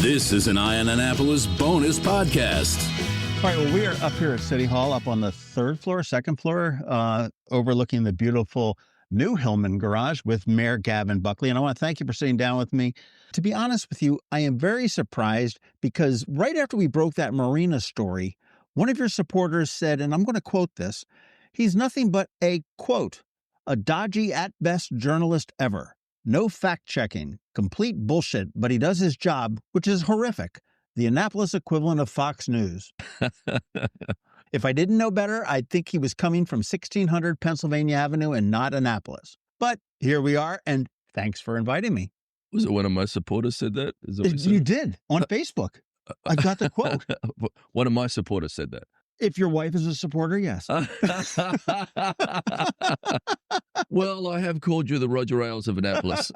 This is an Eye on Annapolis bonus podcast. All right, well, we are up here at City Hall, up on the second floor, overlooking the beautiful new Hillman garage with Mayor Gavin Buckley. And I want to thank you for sitting down with me. To be honest with you, I am very surprised because right after we broke that marina story, one of your supporters said, and I'm going to quote this, he's nothing but a, quote, a dodgy at best journalist ever. No fact-checking, complete bullshit, but he does his job, which is horrific. The Annapolis equivalent of Fox News. If I didn't know better, I'd think he was coming from 1600 Pennsylvania Avenue and not Annapolis. But here we are, and thanks for inviting me. Was it one of my supporters said that? Is that what you did, on Facebook. I got the quote. One of my supporters said that. If your wife is a supporter, yes. Well, I have called you the Roger Ailes of Annapolis.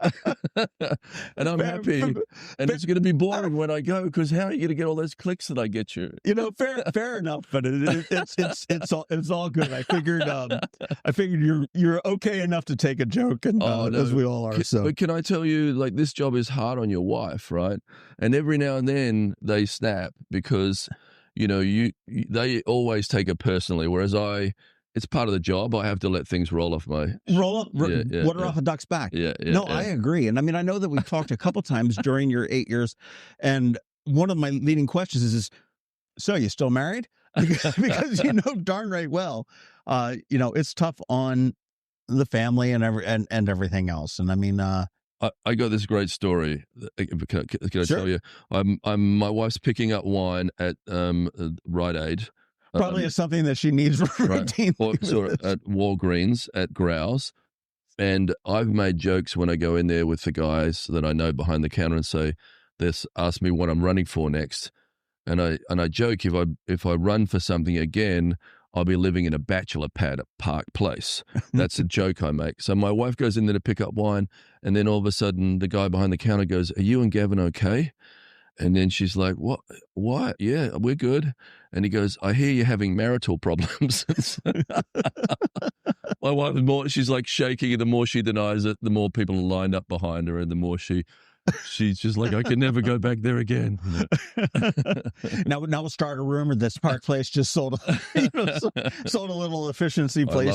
And I'm happy. And it's going to be boring when I go, because how are you going to get all those clicks that I get you? You know, fair enough, but it's all good. I figured you're okay enough to take a joke, and no. as we all are. So, but can I tell you, like, this job is hard on your wife, right? And every now and then they snap because, you know, they always take it personally, whereas it's part of the job. I have to let things roll off water off a duck's back. I agree. And I mean, I know that we've talked a couple times during your 8 years, and one of my leading questions is, so you still married? Because you know darn right well, it's tough on the family and everything else. And I mean, I got this great story. Can I sure. tell you? My wife's picking up wine at Rite Aid. Probably is something that she needs routinely. Right. At Walgreens, at Grouse. And I've made jokes when I go in there with the guys that I know behind the counter and say, they ask me what I'm running for next. And I joke, if I run for something again, I'll be living in a bachelor pad at Park Place. That's a joke I make. So my wife goes in there to pick up wine, and then all of a sudden the guy behind the counter goes, "Are you and Gavin okay?" And then she's like, "What? Why? Yeah, we're good." And he goes, "I hear you're having marital problems." My wife, she's like shaking, and the more she denies it, the more people are lined up behind her, and the more she's just like, "I can never go back there again." Now we'll start a rumor that Park Place just sold a little efficiency place. I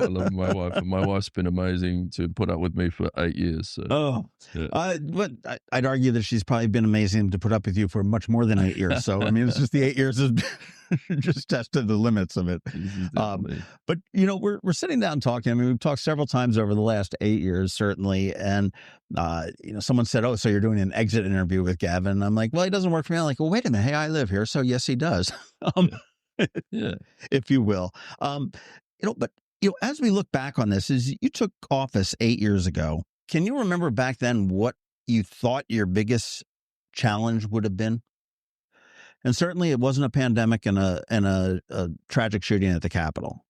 love my wife. And my wife's been amazing to put up with me for 8 years. So. But I'd argue that she's probably been amazing to put up with you for much more than 8 years. So I mean, it's just the 8 years has just tested the limits of it. But we're sitting down talking. I mean, we've talked several times over the last 8 years, certainly, and someone said, "Oh, so you're doing an exit interview with Gavin?" I'm like, "Well, he doesn't work for me." I'm like, "Well, wait a minute. Hey, I live here." So yes, he does. If you will. But as we look back on this, is you took office 8 years ago. Can you remember back then what you thought your biggest challenge would have been? And certainly it wasn't a pandemic and a tragic shooting at the Capitol.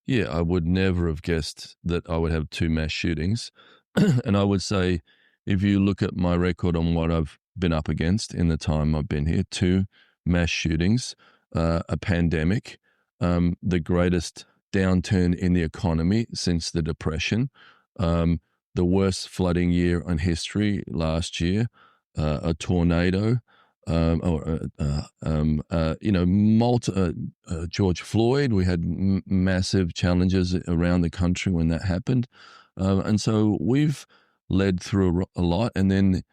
Yeah, I would never have guessed that I would have 2 mass shootings. And I would say, if you look at my record on what I've been up against in the time I've been here, 2 mass shootings, a pandemic, the greatest downturn in the economy since the Depression, the worst flooding year in history last year, a tornado, George Floyd. We had massive challenges around the country when that happened. And so we've led through a lot. And then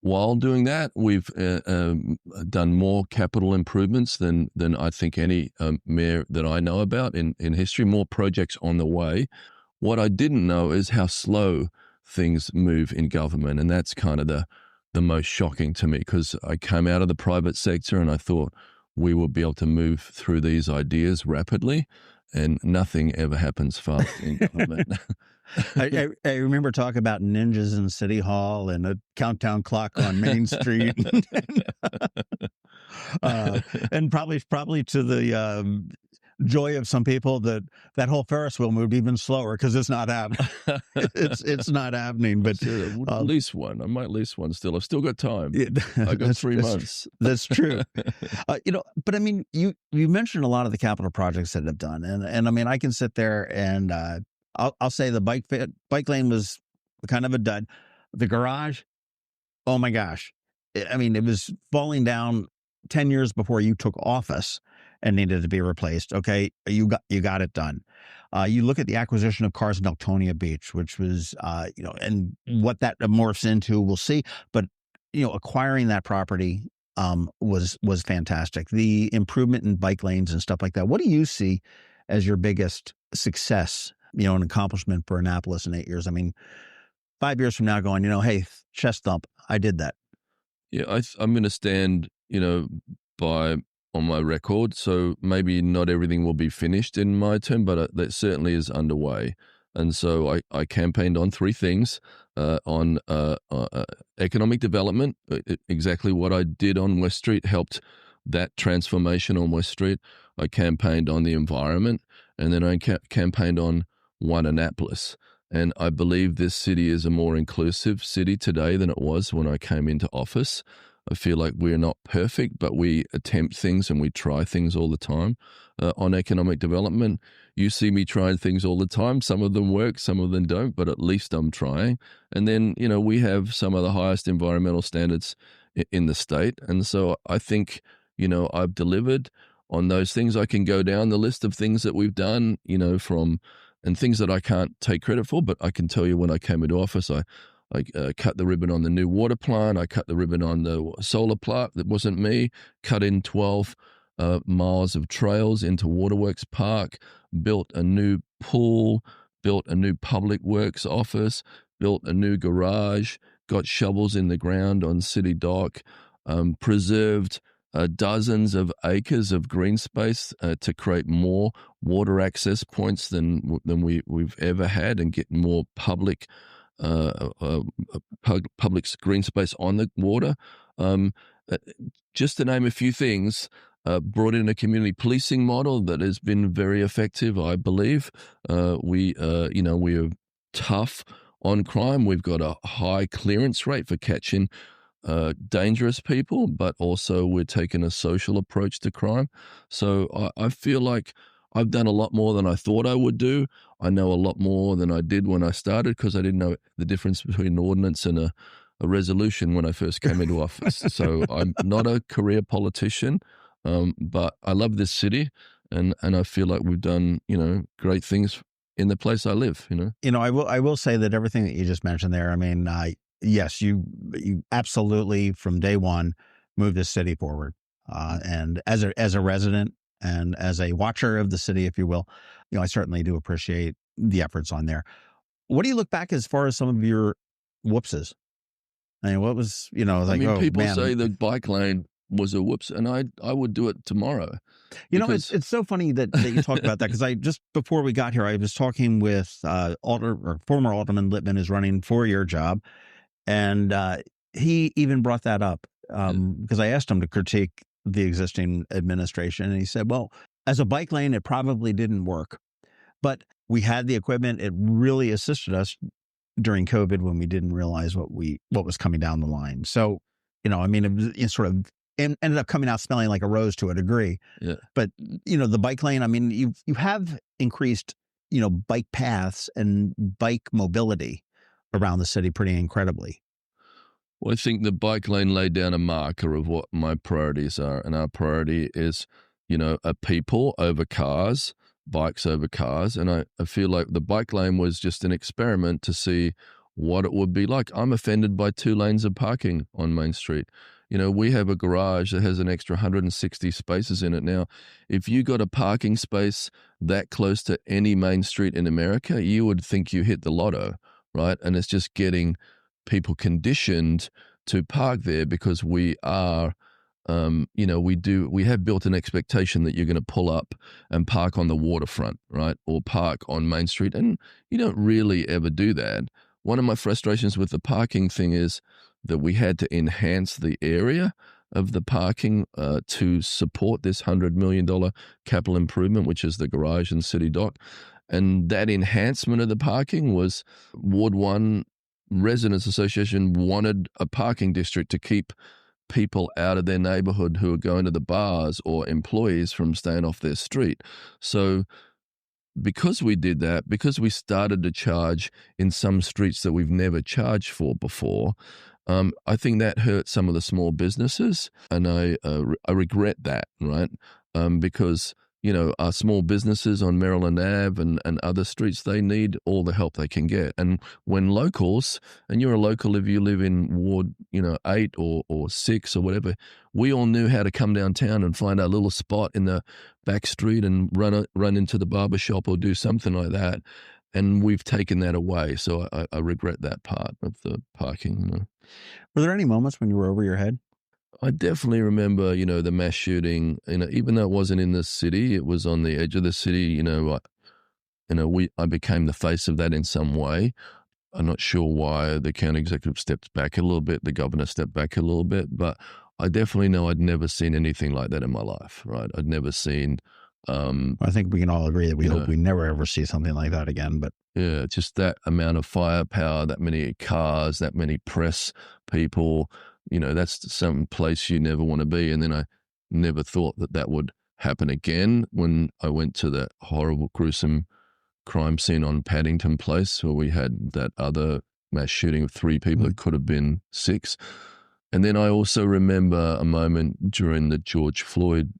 while doing that, we've done more capital improvements than I think any mayor that I know about in history, more projects on the way. What I didn't know is how slow things move in government. And that's kind of the most shocking to me, because I came out of the private sector and I thought we would be able to move through these ideas rapidly, and nothing ever happens fast in government. I remember talking about ninjas in City Hall and a countdown clock on Main Street, and probably to the joy of some people that whole Ferris wheel moved even slower because it's not happening. it's not happening. But at least one. I might lease one still. I've still got time. I got 3 months. That's true. But I mean, you mentioned a lot of the capital projects that have done, and I mean, I can sit there and I'll say the bike lane was kind of a dud. The garage, oh my gosh. I mean, it was falling down 10 years before you took office and needed to be replaced. Okay, you got it done. You look at the acquisition of cars in Deltonia Beach, which was, and what that morphs into, we'll see. But acquiring that property was fantastic. The improvement in bike lanes and stuff like that. What do you see as your biggest success? An accomplishment for Annapolis in 8 years. I mean, 5 years from now, going, hey, chest thump, I did that. Yeah, I'm going to stand, by on my record. So maybe not everything will be finished in my term, but that certainly is underway. And so I campaigned on three things: on economic development, exactly what I did on West Street helped that transformation on West Street. I campaigned on the environment, and then I campaigned on One Annapolis. And I believe this city is a more inclusive city today than it was when I came into office. I feel like we're not perfect, but we attempt things and we try things all the time. On economic development, you see me trying things all the time. Some of them work, some of them don't, but at least I'm trying. And then, we have some of the highest environmental standards in the state. And so I think, I've delivered on those things. I can go down the list of things that we've done, and things that I can't take credit for, but I can tell you when I came into office, I cut the ribbon on the new water plant. I cut the ribbon on the solar plant. That wasn't me. Cut in 12 miles of trails into Waterworks Park, built a new pool, built a new public works office, built a new garage, got shovels in the ground on City Dock, preserved dozens of acres of green space to create more water access points than we've ever had, and get more public green space on the water. Just to name a few things, brought in a community policing model that has been very effective, I believe. We are tough on crime. We've got a high clearance rate for catching dangerous people, but also we're taking a social approach to crime. So I feel like I've done a lot more than I thought I would do. I know a lot more than I did when I started, because I didn't know the difference between an ordinance and a resolution when I first came into office. So I'm not a career politician, but I love this city, and I feel like we've done, great things in the place I live, I will say that everything that you just mentioned there, I mean, yes, you absolutely from day one moved this city forward. And as a resident and as a watcher of the city, if you will, I certainly do appreciate the efforts on there. What do you look back as far as some of your whoopses? I mean, what was, people man. say the bike lane was a whoops, and I would do it tomorrow. It's so funny that you talk about that, because I just before we got here, I was talking with former Alderman Littman, is running for your job. And he even brought that up because I asked him to critique the existing administration. And he said, well, as a bike lane, it probably didn't work. But we had the equipment. It really assisted us during COVID when we didn't realize what was coming down the line. So, it sort of ended up coming out smelling like a rose to a degree. Yeah. But, the bike lane, I mean, you have increased, bike paths and bike mobility around the city pretty incredibly. Well, I think the bike lane laid down a marker of what my priorities are. And our priority is, a people over cars, bikes over cars. And I feel like the bike lane was just an experiment to see what it would be like. I'm offended by 2 lanes of parking on Main Street. We have a garage that has an extra 160 spaces in it now. If you got a parking space that close to any main street in America, you would think you hit the lotto. Right. And it's just getting people conditioned to park there, because we are, we have built an expectation that you're going to pull up and park on the waterfront, right? Or park on Main Street. And you don't really ever do that. One of my frustrations with the parking thing is that we had to enhance the area of the parking to support this $100 million capital improvement, which is the garage and City Dock. And that enhancement of the parking was Ward 1 Residents Association wanted a parking district to keep people out of their neighborhood who are going to the bars, or employees from staying off their street. So because we did that, because we started to charge in some streets that we've never charged for before, I think that hurt some of the small businesses, and I regret that, right? Because our small businesses on Maryland Ave and other streets, they need all the help they can get. And when locals, and you're a local if you live in Ward 8 or 6 or whatever, we all knew how to come downtown and find our little spot in the back street and run into the barber shop or do something like that. And we've taken that away. So I regret that part of the parking. Were there any moments when you were over your head? I definitely remember, the mass shooting, even though it wasn't in the city, it was on the edge of the city, I became the face of that in some way. I'm not sure why the county executive stepped back a little bit, the governor stepped back a little bit, but I definitely know I'd never seen anything like that in my life, right? I'd never seen... I think we can all agree that we hope we never ever see something like that again, but... Yeah, just that amount of firepower, that many cars, that many press people, that's some place you never want to be. And then I never thought that would happen again when I went to that horrible, gruesome crime scene on Paddington Place where we had that other mass shooting of 3 people. It could have been 6. And then I also remember a moment during the George Floyd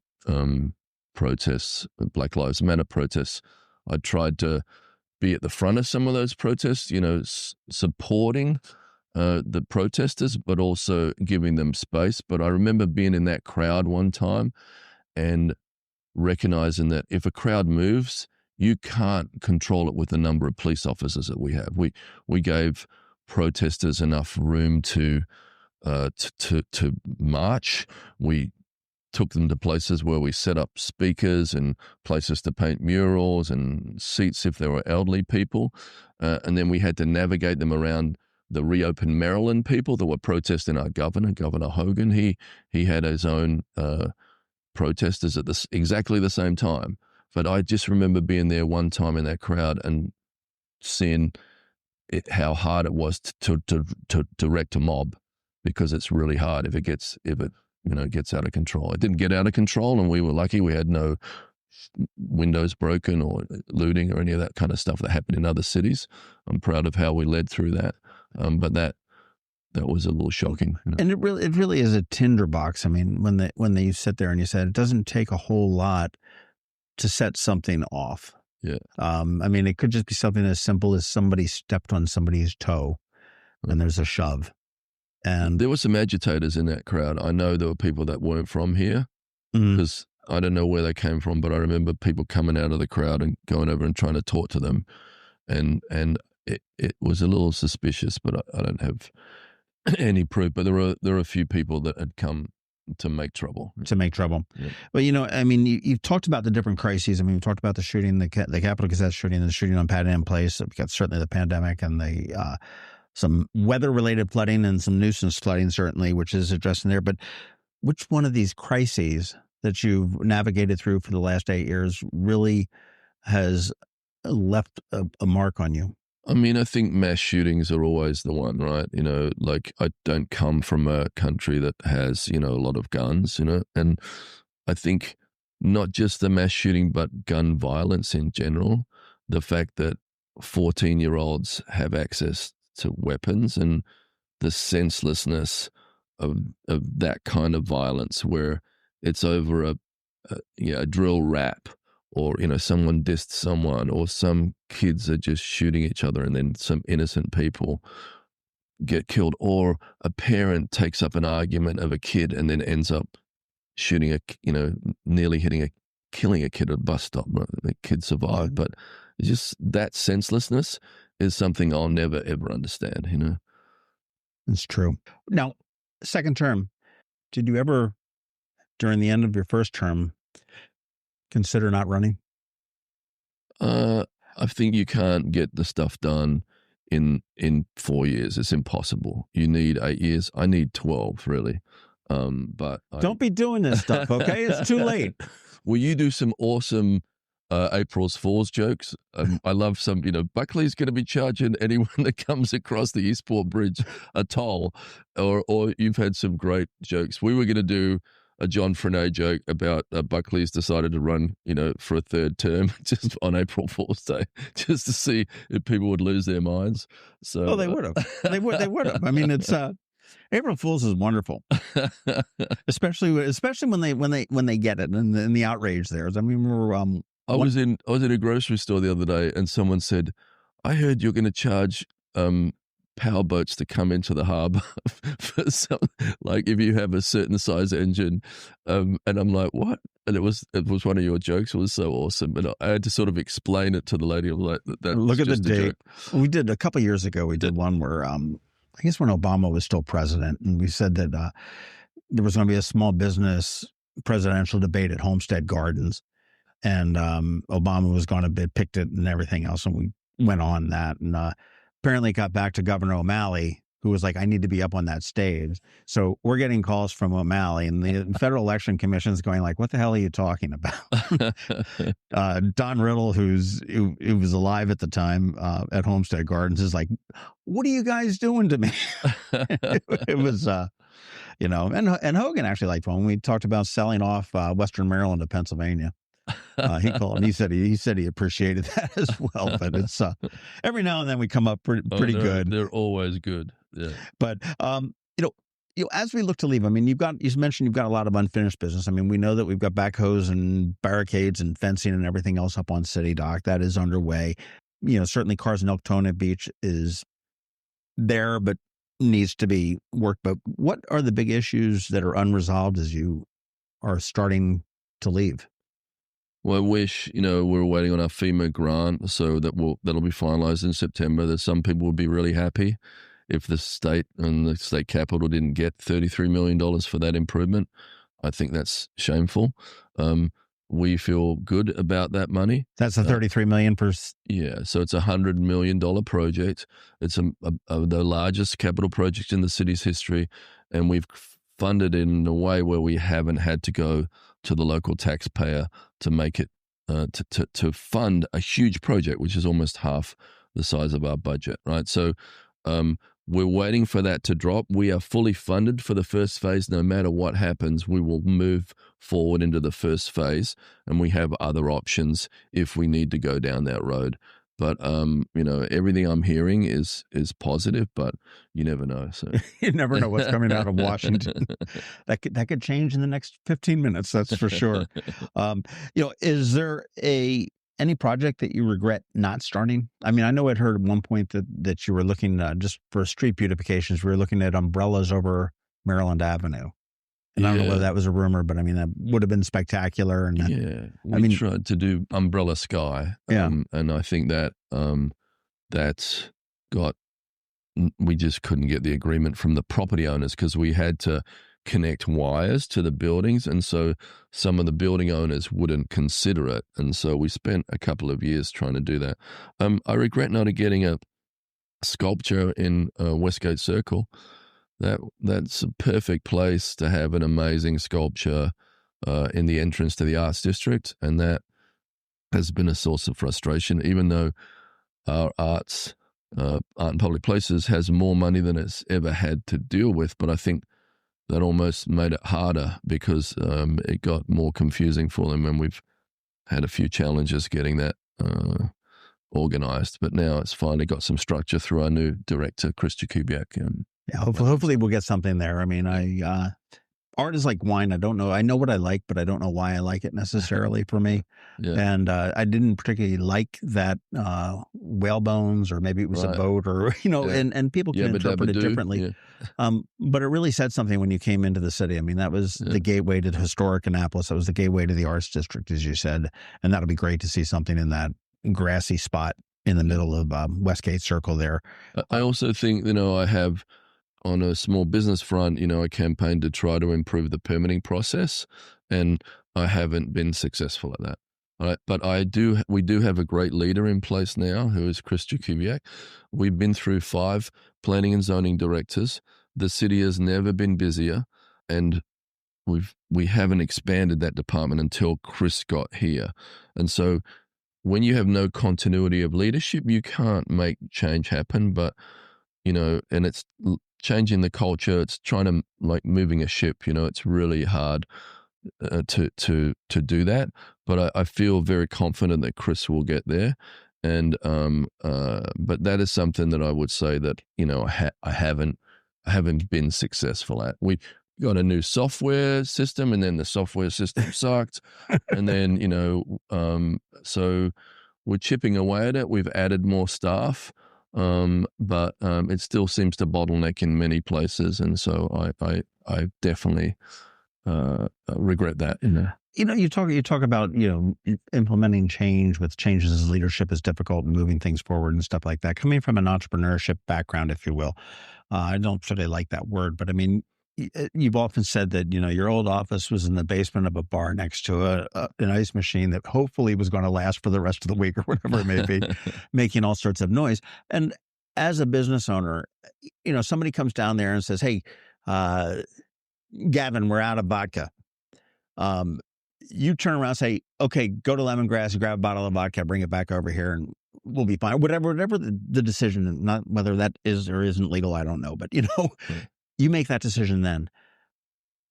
protests, Black Lives Matter protests. I tried to be at the front of some of those protests, supporting the protesters, but also giving them space. But I remember being in that crowd one time and recognizing that if a crowd moves, you can't control it with the number of police officers that we have. We gave protesters enough room to march. We took them to places where we set up speakers and places to paint murals and seats if there were elderly people. And then we had to navigate them around the reopened Maryland people that were protesting our governor, Governor Hogan. He had his own protesters at exactly the same time. But I just remember being there one time in that crowd and seeing how hard it was to direct a mob, because it's really hard if it gets out of control. It didn't get out of control, and we were lucky we had no windows broken or looting or any of that kind of stuff that happened in other cities. I'm proud of how we led through that, but that was a little shocking. And it really is a tinderbox. I mean, when you sit there and you said it doesn't take a whole lot to set something off. Yeah. I mean, it could just be something as simple as somebody stepped on somebody's toe and there's a shove. And there were some agitators in that crowd. I know there were people that weren't from here, because I don't know where they came from, but I remember people coming out of the crowd and going over and trying to talk to them. And it was a little suspicious, but I don't have any proof. But there were a few people that had come to make trouble. Yeah. But, I mean, you've talked about the different crises. I mean, we've talked about the shooting, the Capital Gazette shooting, and the shooting on Paddington Place. We've got certainly the pandemic and the some weather-related flooding and some nuisance flooding, certainly, which is addressed in there. But which one of these crises that you've navigated through for the last 8 years really has left a mark on you? I mean, I think mass shootings are always the one, right? Like I don't come from a country that has, a lot of guns, and I think not just the mass shooting, but gun violence in general, the fact that 14-year-olds have access to weapons and the senselessness of that kind of violence, where it's over a drill rap, or someone dissed someone, or some kids are just shooting each other and then some innocent people get killed, or a parent takes up an argument of a kid and then ends up shooting nearly killing a kid at a bus stop. The kid survived, but just that senselessness is something I'll never, ever understand, It's true. Now, second term, did you ever, during the end of your first term, consider not running? I think you can't get the stuff done in 4 years. It's impossible. You need 8 years. I need 12, really. But don't be doing this stuff, okay? It's too late. Will you do some awesome April's Fool's jokes? I love some, Buckley's going to be charging anyone that comes across the Eastport Bridge a toll, or you've had some great jokes. We were going to do a John Frenaye joke about Buckley's decided to run, for a third term just on April Fool's Day, just to see if people would lose their minds. So, they would have. They would have. I mean, it's April Fools is wonderful, especially when they get it and the outrage there. I mean, I was in a grocery store the other day, and someone said, "I heard you're going to charge power boats to come into the harbor for some, like if you have a certain size engine," and I'm like, "What?" And it was one of your jokes. It was so awesome, and I had to sort of explain it to the lady. I'm like, "That's look at the just a date." joke." We did a couple years ago. We did one where I guess when Obama was still president, and we said that there was going to be a small business presidential debate at Homestead Gardens, and Obama was going to be picked it and everything else, and we went on that, and apparently got back to Governor O'Malley, who was like, "I need to be up on that stage." So we're getting calls from O'Malley, and the Federal Election Commission is going like, "What the hell are you talking about?" Don Riddle, who was alive at the time at Homestead Gardens, is like, "What are you guys doing to me?" It was, and Hogan actually liked one. We talked about selling off Western Maryland to Pennsylvania. He called and he said he appreciated that as well. But it's every now and then we come up pretty good. They're always good. Yeah. But as we look to leave, I mean, you mentioned you've got a lot of unfinished business. I mean, we know that we've got backhoes and barricades and fencing and everything else up on City Dock that is underway. Certainly Cars in Elktona Beach is there, but needs to be worked. But what are the big issues that are unresolved as you are starting to leave? Well, I wish, we're waiting on our FEMA grant, so that'll be finalized in September. That some people would be really happy if the state and the state capital didn't get $33 million for that improvement. I think that's shameful. We feel good about that money. That's the $33 million per. Yeah, so it's a $100 million project. It's the largest capital project in the city's history, and we've funded it in a way where we haven't had to go to the local taxpayer to make it to fund a huge project, which is almost half the size of our budget, right? So we're waiting for that to drop. We are fully funded for the first phase. No matter what happens, we will move forward into the first phase, and we have other options if we need to go down that road. But everything I'm hearing is positive, but you never know. So you never know what's coming out of Washington. That could change in the next 15 minutes. That's for sure. Is there any project that you regret not starting? I mean, I know I'd heard at one point that you were looking just for street beautifications. We were looking at umbrellas over Maryland Avenue. And I don't know whether that was a rumor, but I mean, that would have been spectacular. And we tried to do Umbrella Sky. And I think that we just couldn't get the agreement from the property owners because we had to connect wires to the buildings. And so some of the building owners wouldn't consider it. And so we spent a couple of years trying to do that. I regret not getting a sculpture in Westgate Circle. That's a perfect place to have an amazing sculpture in the entrance to the Arts District, and that has been a source of frustration, even though our Art and Public Places has more money than it's ever had to deal with. But I think that almost made it harder because it got more confusing for them, and we've had a few challenges getting that organized. But now it's finally got some structure through our new director, Chris Jakubiak. Yeah, hopefully we'll get something there. I mean, art is like wine. I don't know. I know what I like, but I don't know why I like it necessarily for me. Yeah. And I didn't particularly like that whale bones, or maybe it was a boat, or and people can interpret it differently. Yeah. But it really said something when you came into the city. I mean, that was the gateway to historic Annapolis. That was the gateway to the Arts District, as you said. And that'll be great to see something in that grassy spot in the middle of Westgate Circle there. I also think, I have, on a small business front, I campaigned to try to improve the permitting process, and I haven't been successful at that. All right, but we do have a great leader in place now, who is Chris Jakubiak. We've been through 5 planning and zoning directors. The city has never been busier, and we haven't expanded that department until Chris got here. And so when you have no continuity of leadership, you can't make change happen. But and it's changing the culture. It's trying to, like, moving a ship. It's really hard to do that. But I feel very confident that Chris will get there. And but that is something that I would say that I haven't been successful at. We got a new software system, and then the software system sucked, and then so we're chipping away at it. We've added more staff, but it still seems to bottleneck in many places, and so I definitely regret that. You talk about implementing change with changes in leadership is difficult and moving things forward and stuff like that. Coming from an entrepreneurship background, if you will, I don't particularly like that word, but I mean, you've often said that your old office was in the basement of a bar next to an ice machine that hopefully was going to last for the rest of the week or whatever it may be, making all sorts of noise. And as a business owner, somebody comes down there and says, "Hey, Gavin, we're out of vodka." You turn around and say, "Okay, go to Lemongrass and grab a bottle of vodka, bring it back over here, and we'll be fine." Whatever the decision, not whether that is or isn't legal, I don't know, but you make that decision then.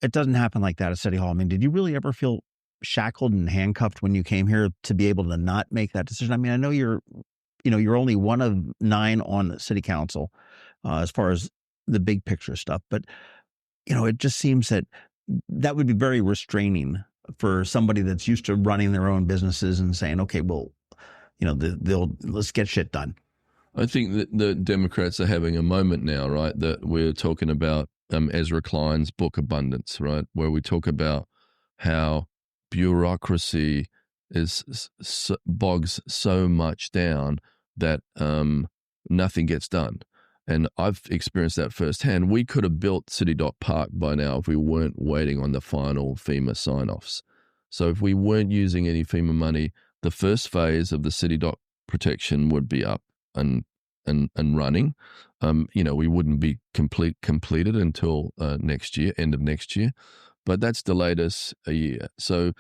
It doesn't happen like that at City Hall. I mean, did you really ever feel shackled and handcuffed when you came here to be able to not make that decision? I mean, I know you're only one of 9 on the city council as far as the big picture stuff, but it just seems that would be very restraining for somebody that's used to running their own businesses and saying, "Okay, well, let's get shit done." I think that the Democrats are having a moment now, right? That we're talking about Ezra Klein's book Abundance, right? Where we talk about how bureaucracy bogs so much down that nothing gets done. And I've experienced that firsthand. We could have built City Dock Park by now if we weren't waiting on the final FEMA sign-offs. So if we weren't using any FEMA money, the first phase of the City Dock protection would be up and running. We wouldn't be completed until next year, end of next year. But that's delayed us a year. So,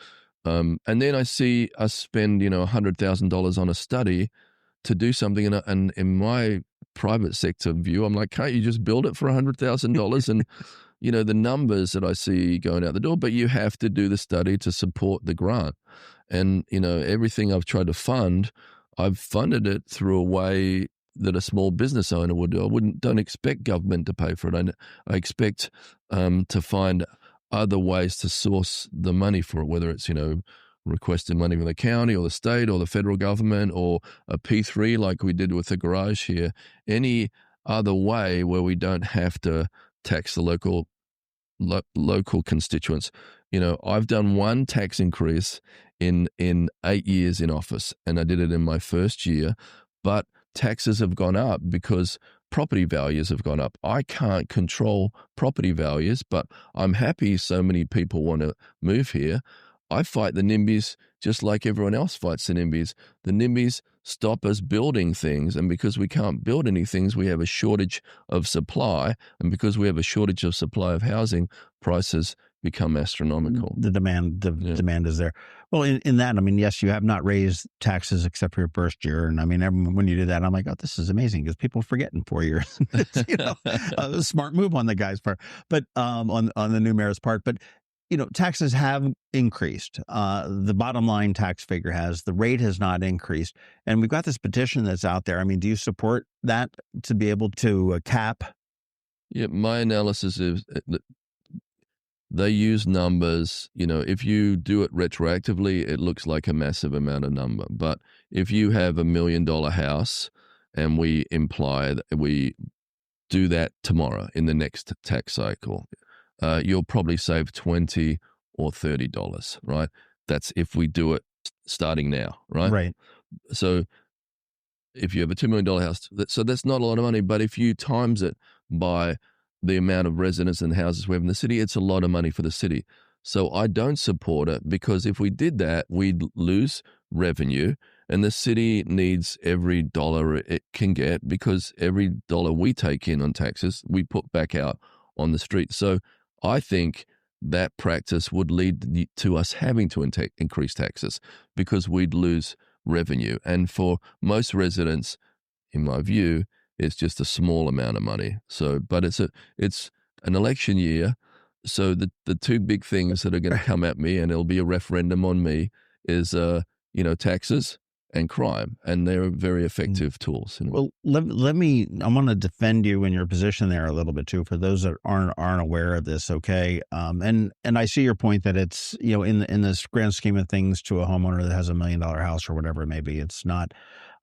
and then I see us spend $100,000 on a study to do something, and in my private sector view, I'm like, can't you just build it for $100,000? And the numbers that I see going out the door, but you have to do the study to support the grant. And everything I've tried to fund, I've funded it through a way that a small business owner would do. Don't expect government to pay for it. I expect to find other ways to source the money for it, whether it's requesting money from the county or the state or the federal government or a P3 like we did with the garage here. Any other way where we don't have to tax the local constituents. I've done one tax increase in 8 years in office, and I did it in my first year, but taxes have gone up because property values have gone up. I can't control property values, but I'm happy so many people want to move here. I fight the NIMBYs just like everyone else fights the NIMBYs. The NIMBYs stop us building things, and because we can't build any things, we have a shortage of supply, and because we have a shortage of supply of housing, prices become astronomical. The demand is there. Well, in that, I mean, yes, you have not raised taxes except for your first year, and I mean, when you do that, I'm like, oh, this is amazing because people forget in 4 years. It's, a smart move on the guy's part, but on the new mayor's part, but. Taxes have increased. The bottom line tax figure has. The rate has not increased. And we've got this petition that's out there. I mean, do you support that to be able to cap? Yeah, my analysis is that they use numbers. If you do it retroactively, it looks like a massive amount of number. But if you have $1 million house and we imply that we do that tomorrow in the next tax cycle, you'll probably save $20 or $30, right? That's if we do it starting now, right? Right. So if you have a $2 million house, so that's not a lot of money, but if you times it by the amount of residents and houses we have in the city, it's a lot of money for the city. So I don't support it because if we did that, we'd lose revenue, and the city needs every dollar it can get because every dollar we take in on taxes, we put back out on the street. So I think that practice would lead to us having to increase taxes because we'd lose revenue. And for most residents, in my view, it's just a small amount of money. So, but it's an election year. So the two big things that are going to come at me, and it'll be a referendum on me, is taxes and crime, and they're very effective tools. Well, let me. I want to defend you in your position there a little bit too, for those that aren't aware of this. Okay, and I see your point that it's, in this grand scheme of things, to a homeowner that has $1 million house or whatever it may be, it's not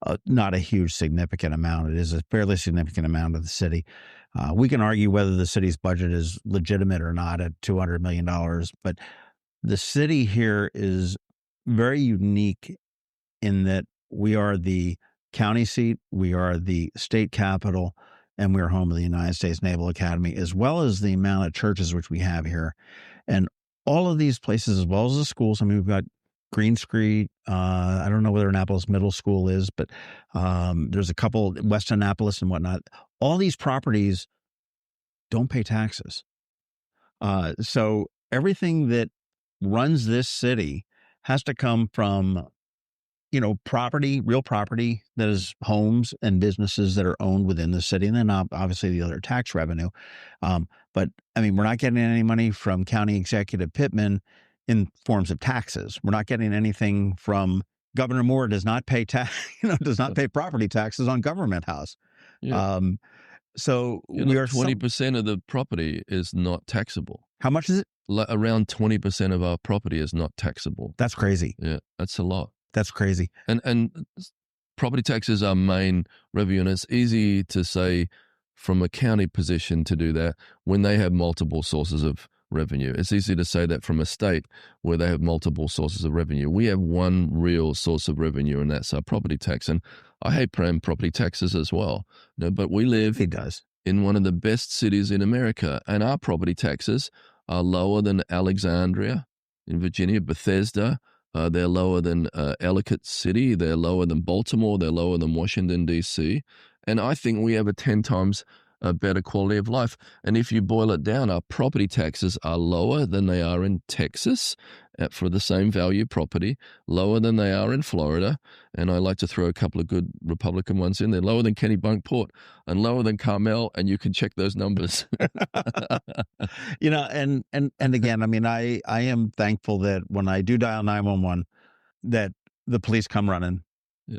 a huge significant amount. It is a fairly significant amount of the city. We can argue whether the city's budget is legitimate or not at $200 million, but the city here is very unique in that we are the county seat, we are the state capital, and we're home of the United States Naval Academy, as well as the amount of churches which we have here. And all of these places, as well as the schools, I mean, we've got Green Street. I don't know whether Annapolis Middle School is, but there's a couple, West Annapolis and whatnot. All these properties don't pay taxes. So everything that runs this city has to come from property, real property that is homes and businesses that are owned within the city. And then obviously the other tax revenue. But I mean, we're not getting any money from County Executive Pittman in forms of taxes. We're not getting anything from Governor Moore. Does not pay does not pay property taxes on Government House. Yeah. So we are 20% of the property is not taxable. How much is it? Around 20% of our property is not taxable. That's crazy. Yeah, that's a lot. That's crazy. And property tax is our main revenue, and it's easy to say from a county position to do that when they have multiple sources of revenue. It's easy to say that from a state where they have multiple sources of revenue. We have one real source of revenue, and that's our property tax. And I hate paying property taxes as well. But we live in one of the best cities in America, and our property taxes are lower than Alexandria in Virginia, Bethesda. They're lower than Ellicott City. They're lower than Baltimore. They're lower than Washington, D.C. And I think we have a 10 times better quality of life. And if you boil it down, our property taxes are lower than they are in Texas for the same value property, lower than they are in Florida. And I like to throw a couple of good Republican ones in there, lower than Kennebunkport and lower than Carmel. And you can check those numbers. And again, I mean, I am thankful that when I do dial 911, that the police come running,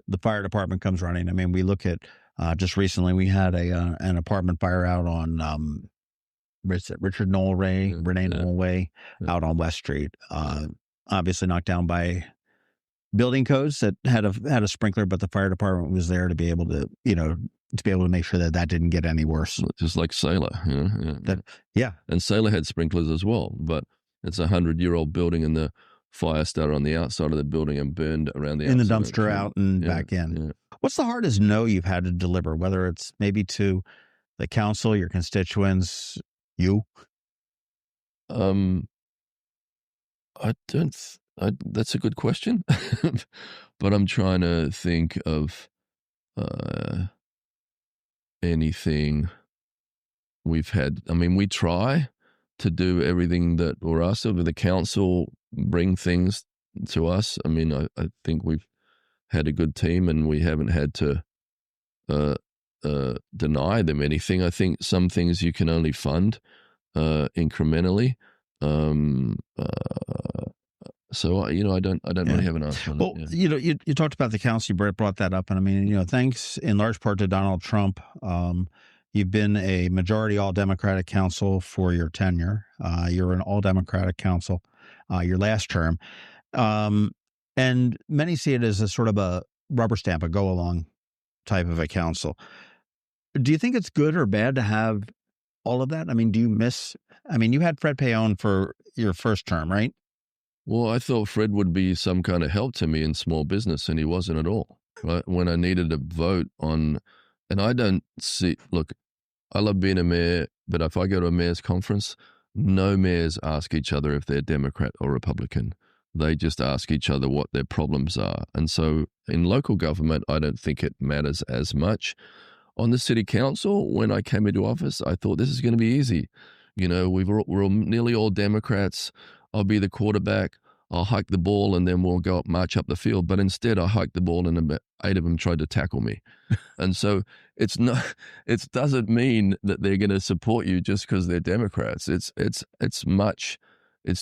the fire department comes running. I mean, we look at just recently we had an apartment fire out on Richard Noel Ray, Renee Noel Way, out on West Street. Obviously knocked down by building codes that had a sprinkler, but the fire department was there to be able to make sure that didn't get any worse. Just like Sailor, Yeah. And Sailor had sprinklers as well, but it's a 100-year-old building, and the fire started on the outside of the building and burned around the outside. In the dumpster out and back in. Yeah. What's the hardest no you've had to deliver, whether it's maybe to the council, your constituents, you? That's a good question, but I'm trying to think of anything we've had. I mean, we try to do everything that we're asked of. The council bring things to us. I mean, I think we've had a good team, and we haven't had to deny them anything. I think some things you can only fund incrementally. So I don't really have an answer on that. Well, you talked about the council. You brought that up, and I mean, thanks in large part to Donald Trump. You've been a majority all-Democratic council for your tenure. You're an all-Democratic council your last term. And many see it as a sort of a rubber stamp, a go-along type of a council. Do you think it's good or bad to have all of that? I mean, you had Fred Payon for your first term, right? Well, I thought Fred would be some kind of help to me in small business, and he wasn't at all. Right? When I needed a vote on, and I don't see, look, I love being a mayor, but if I go to a mayor's conference, no mayors ask each other if they're Democrat or Republican. They just ask each other what their problems are. And so in local government, I don't think it matters as much. On the city council, when I came into office, I thought this is going to be easy. We're nearly all Democrats. I'll be the quarterback. I'll hike the ball, and then we'll go march up the field. But instead, I hiked the ball, and about 8 of them tried to tackle me. And so it doesn't mean that they're going to support you just because they're Democrats. It's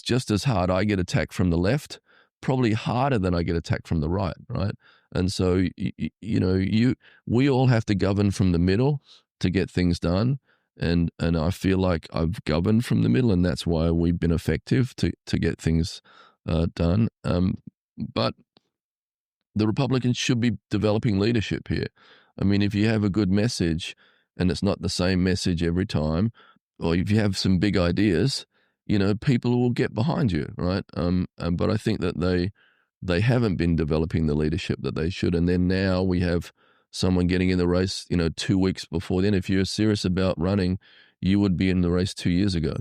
just as hard. I get attacked from the left, probably harder than I get attacked from the right, right? And so, we all have to govern from the middle to get things done. And I feel like I've governed from the middle, and that's why we've been effective to get things done. But the Republicans should be developing leadership here. I mean, if you have a good message and it's not the same message every time, or if you have some big ideas, people will get behind you, right? But I think that they haven't been developing the leadership that they should. And then now we have someone getting in the race, 2 weeks before then. If you're serious about running, you would be in the race 2 years ago,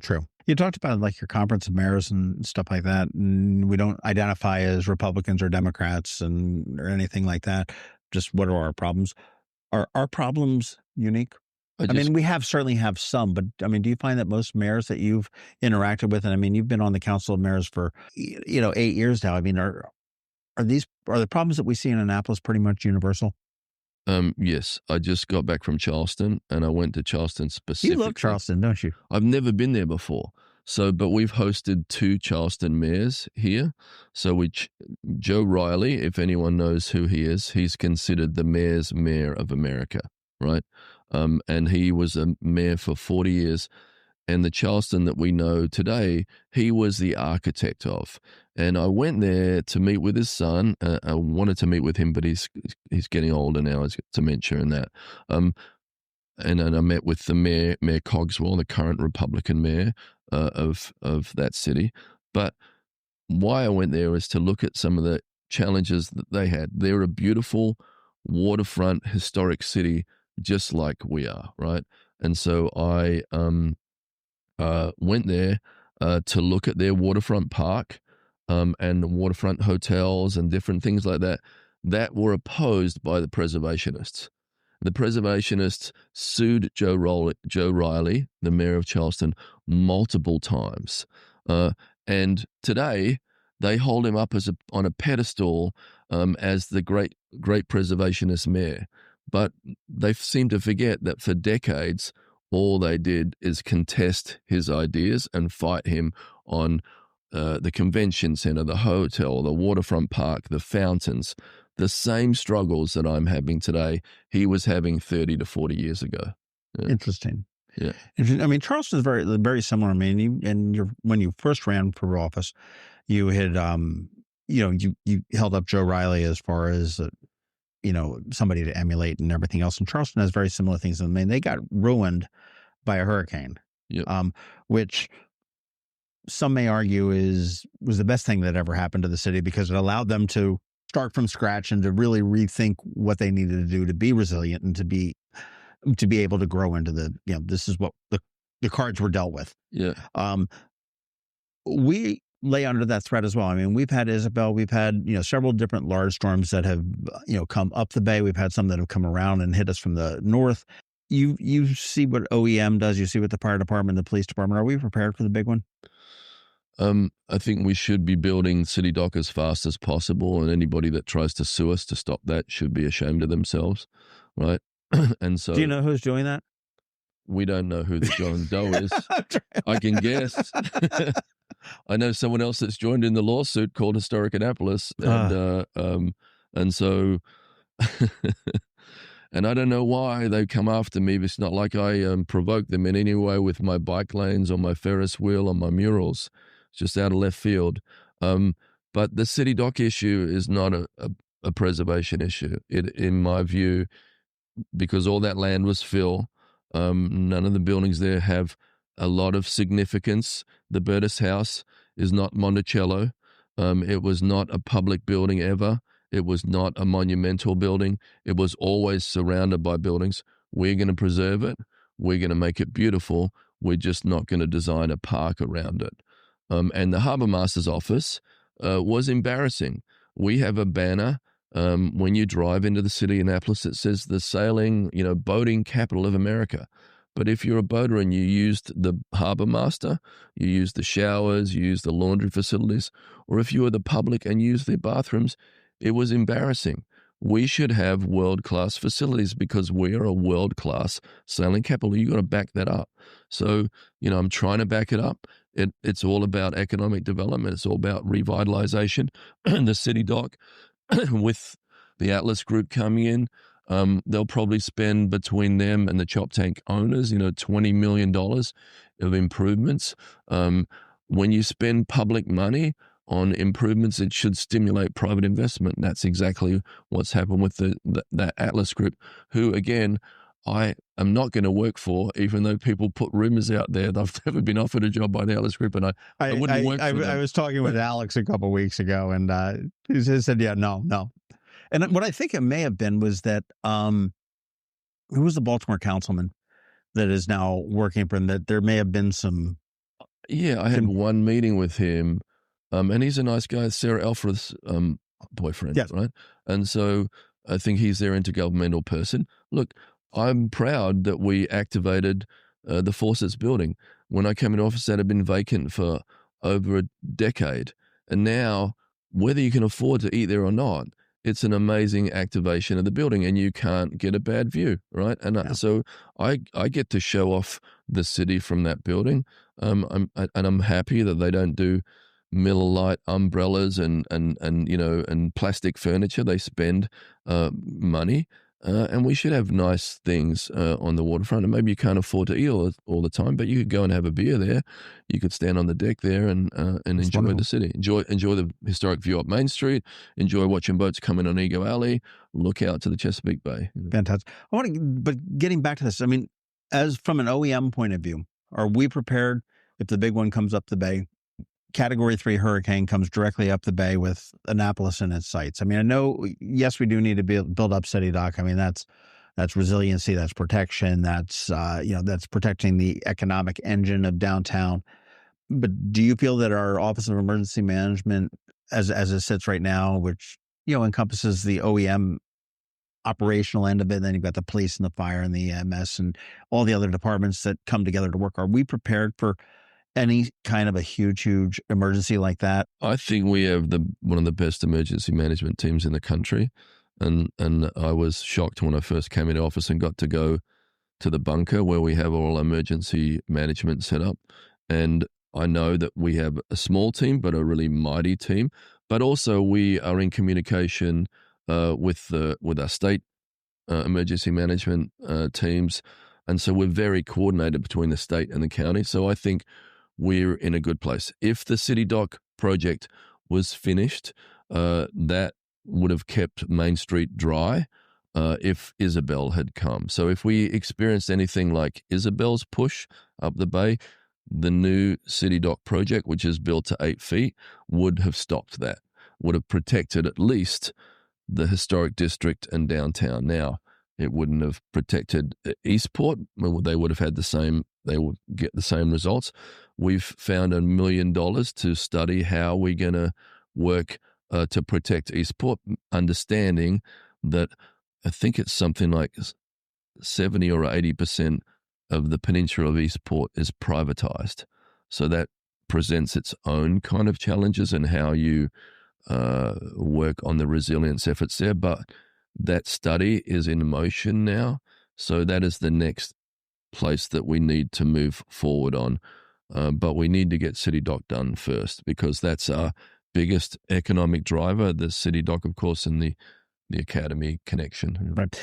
True. You talked about like your conference of mayors and stuff like that. And we don't identify as Republicans or Democrats or anything like that. Just what are our problems? Are our problems unique? I mean, we certainly have some, but I mean, do you find that most mayors that you've interacted with, and I mean, you've been on the Council of Mayors for, 8 years now. I mean, are the problems that we see in Annapolis pretty much universal? Yes, I just got back from Charleston, and I went to Charleston specifically. You love Charleston, don't you? I've never been there before. But we've hosted 2 Charleston mayors here. So Joe Riley, if anyone knows who he is, he's considered the mayor's mayor of America, right? And he was a mayor for 40 years. And the Charleston that we know today, he was the architect of. And I went there to meet with his son. I wanted to meet with him, but he's getting older now. He's got dementia and that. And then I met with the Mayor Cogswell, the current Republican mayor of that city. But why I went there was to look at some of the challenges that they had. They're a beautiful waterfront historic city, just like we are, right? And so I went there to look at their waterfront park and waterfront hotels and different things like that were opposed by the preservationists. The preservationists sued Joe Riley, the mayor of Charleston, multiple times. And today, they hold him up on a pedestal as the great preservationist mayor. But they seem to forget that for decades, all they did is contest his ideas and fight him on the convention center, the hotel, the waterfront park, the fountains. The same struggles that I'm having today, he was having 30 to 40 years ago. Yeah. Interesting. Yeah. I mean, Charleston is very, very similar. I mean, when you first ran for office, you had, you held up Joe Riley as far as, somebody to emulate and everything else. And Charleston has very similar things. I mean, they got ruined by a hurricane, Yep. Which some may argue was the best thing that ever happened to the city because it allowed them to start from scratch and to really rethink what they needed to do to be resilient and to be able to grow into this is what the cards were dealt with. Yeah. We lay under that threat as well. I mean, we've had Isabel, we've had, several different large storms that have, come up the bay. We've had some that have come around and hit us from the north. You see what OEM does. You see what the fire department, the police department. Are we prepared for the big one? I think we should be building City Dock as fast as possible, and anybody that tries to sue us to stop that should be ashamed of themselves, right? And so, do you know who's doing that? We don't know who the John Doe is. I can guess. I know someone else that's joined in the lawsuit called Historic Annapolis, and so, and I don't know why they come after me. But it's not like I provoked them in any way with my bike lanes or my Ferris wheel or my murals. It's just out of left field. But the City Dock issue is not a preservation issue. In my view, because all that land was fill, none of the buildings there have a lot of significance. The Burtis House is not Monticello. It was not a public building ever. It was not a monumental building. It was always surrounded by buildings. We're going to preserve it. We're going to make it beautiful. We're just not going to design a park around it. And the Harbor Master's office was embarrassing. We have a banner when you drive into the city of Annapolis that says the sailing, boating capital of America. But if you're a boater and you used the Harbor Master, you used the showers, you used the laundry facilities, or if you were the public and used their bathrooms, it was embarrassing. We should have world-class facilities because we are a world-class sailing capital. You got to back that up. So, I'm trying to back it up. It's all about economic development. It's all about revitalization. The City Dock with the Atlas Group coming in. They'll probably spend between them and the Chop Tank owners, $20 million of improvements. When you spend public money on improvements, it should stimulate private investment. And that's exactly what's happened with that Atlas Group, who, again, I am not going to work for, even though people put rumors out there that I've never been offered a job by the Atlas Group, and I wouldn't work for them. I was talking with Alex a couple of weeks ago, and he said, yeah, no. And what I think it may have been was that who was the Baltimore councilman that is now working for him, that there may have been some... Yeah, I had one meeting with him, and he's a nice guy, Sarah Alfred's boyfriend, yes. Right? And so I think he's their intergovernmental person. Look, I'm proud that we activated the Fawcett's building. When I came into office, that had been vacant for over a decade. And now, whether you can afford to eat there or not, it's an amazing activation of the building, and you can't get a bad view, right? And so I get to show off the city from that building. I'm happy that they don't do Miller Lite umbrellas and plastic furniture. They spend money, and we should have nice things on the waterfront. And maybe you can't afford to eat all the time, but you could go and have a beer there. You could stand on the deck there and enjoy wonderful. the city. Enjoy the historic view up Main Street. Enjoy watching boats come in on Ego Alley. Look out to the Chesapeake Bay. Fantastic. But getting back to this, I mean, as from an OEM point of view, are we prepared if the big one comes up the bay? Category 3 hurricane comes directly up the bay with Annapolis in its sights. I mean, I know, yes, we do need to build up City Dock. I mean, that's resiliency, that's protection, that's protecting the economic engine of downtown. But do you feel that our Office of Emergency Management, as it sits right now, which encompasses the OEM operational end of it, and then you've got the police and the fire and the EMS and all the other departments that come together to work, are we prepared for any kind of a huge emergency like that? I think we have one of the best emergency management teams in the country. And I was shocked when I first came into office and got to go to the bunker where we have all emergency management set up. And I know that we have a small team, but a really mighty team. But also we are in communication with our state emergency management teams. And so we're very coordinated between the state and the county. So I think we're in a good place. If the City Dock project was finished, that would have kept Main Street dry if Isabel had come. So if we experienced anything like Isabel's push up the bay, the new City Dock project, which is built to 8 feet, would have stopped that, would have protected at least the historic district and downtown. Now, it wouldn't have protected Eastport. They would have had they would get the same results. We've found $1 million to study how we're going to work to protect Eastport, understanding that I think it's something like 70 or 80% of the peninsula of Eastport is privatized. So that presents its own kind of challenges and how you work on the resilience efforts there. But that study is in motion now. So that is the next place that we need to move forward on. But we need to get City Dock done first, because that's our biggest economic driver, the City Dock, of course, and the Academy connection. Right.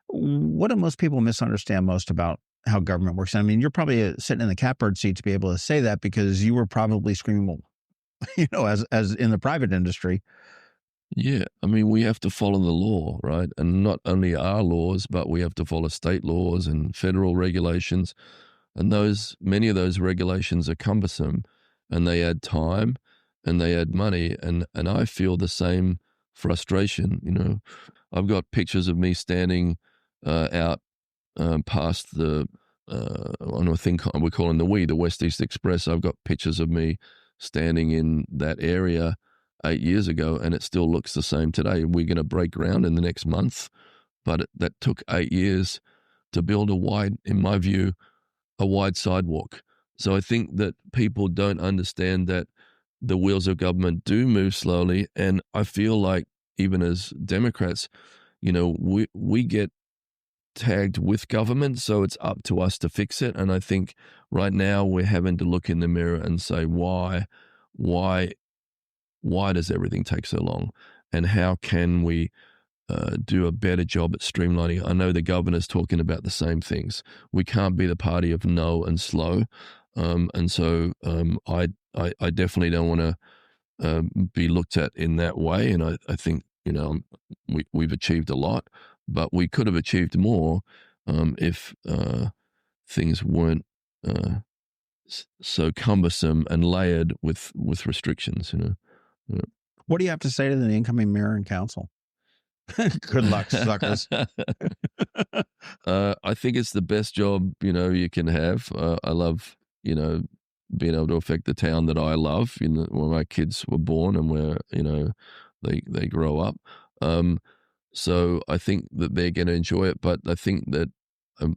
What do most people misunderstand most about how government works? I mean, you're probably sitting in the catbird seat to be able to say that, because you were probably screaming, as in the private industry. Yeah, I mean, we have to follow the law, right? And not only our laws, but we have to follow state laws and federal regulations. And many of those regulations are cumbersome, and they add time and they add money. And I feel the same frustration. I've got pictures of me standing out past the I think we're calling the West East Express. I've got pictures of me standing in that area 8 years ago, and it still looks the same today. We're going to break ground in the next month, but that took 8 years to build in my view, a wide sidewalk. So I think that people don't understand that the wheels of government do move slowly, and I feel like even as Democrats, we get tagged with government, so it's up to us to fix it. And I think right now we're having to look in the mirror and say, why does everything take so long? And how can we do a better job at streamlining. I know the governor's talking about the same things. We can't be the party of no and slow, and so I definitely don't want to be looked at in that way. And I think we've achieved a lot, but we could have achieved more if things weren't so cumbersome and layered with restrictions. Yeah. What do you have to say to the incoming mayor and council? Good luck, suckers. I think it's the best job you can have. I love being able to affect the town that I love. Where my kids were born and where they grow up. So I think that they're going to enjoy it. But I think that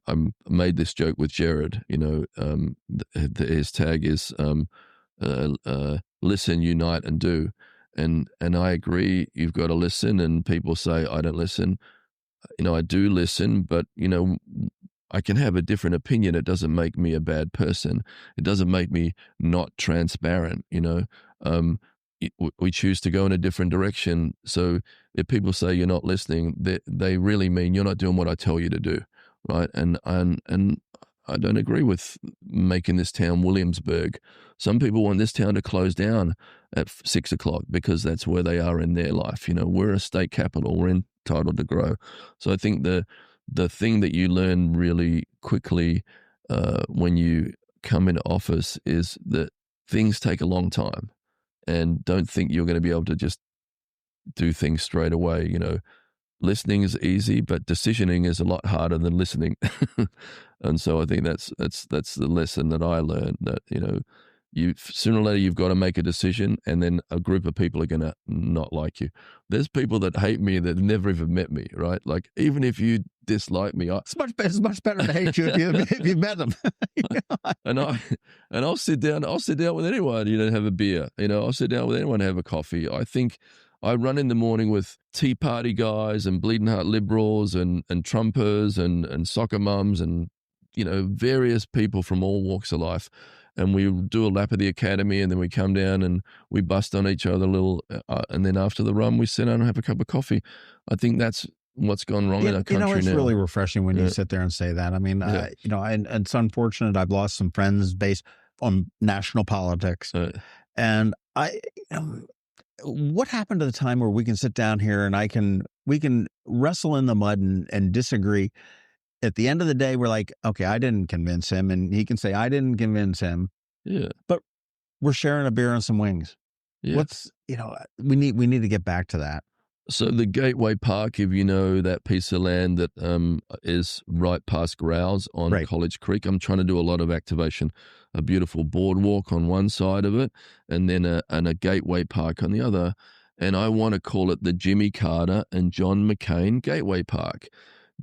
I made this joke with Jared. His tag is listen, unite, and do. And I agree. You've got to listen. And people say I don't listen. I do listen, but I can have a different opinion. It doesn't make me a bad person. It doesn't make me not transparent. We choose to go in a different direction. So if people say you're not listening, they really mean you're not doing what I tell you to do, right? And I don't agree with making this town Williamsburg. Some people want this town to close down at 6 o'clock because that's where they are in their life. We're a state capital. We're entitled to grow. So I think the thing that you learn really quickly when you come into office is that things take a long time, and don't think you're going to be able to just do things straight away. Listening is easy, but decisioning is a lot harder than listening. And so I think that's the lesson that I learned, that you sooner or later you've got to make a decision, and then a group of people are going to not like you. There's people that hate me that never even met me, right? Like, even if you dislike me, it's much better to hate you if you met them. And I'll sit down with anyone, have a beer. I'll sit down with anyone, have a coffee. I think I run in the morning with Tea Party guys and bleeding heart liberals and Trumpers and soccer mums and various people from all walks of life. And we do a lap of the academy, and then we come down and we bust on each other a little. And then after the run, we sit down and have a cup of coffee. I think that's what's gone wrong in our country it's now. really refreshing when you sit there and say that. I mean, and it's unfortunate. I've lost some friends based on national politics. And what happened to the time where we can sit down here and we can wrestle in the mud and disagree? At the end of the day, we're like, okay, I didn't convince him, and he can say, I didn't convince him. Yeah. But we're sharing a beer and some wings. Yeah. We need to get back to that. So the Gateway Park, if you know that piece of land that is right past Grouse on College Creek, I'm trying to do a lot of activation. A beautiful boardwalk on one side of it, and then a Gateway Park on the other. And I want to call it the Jimmy Carter and John McCain Gateway Park.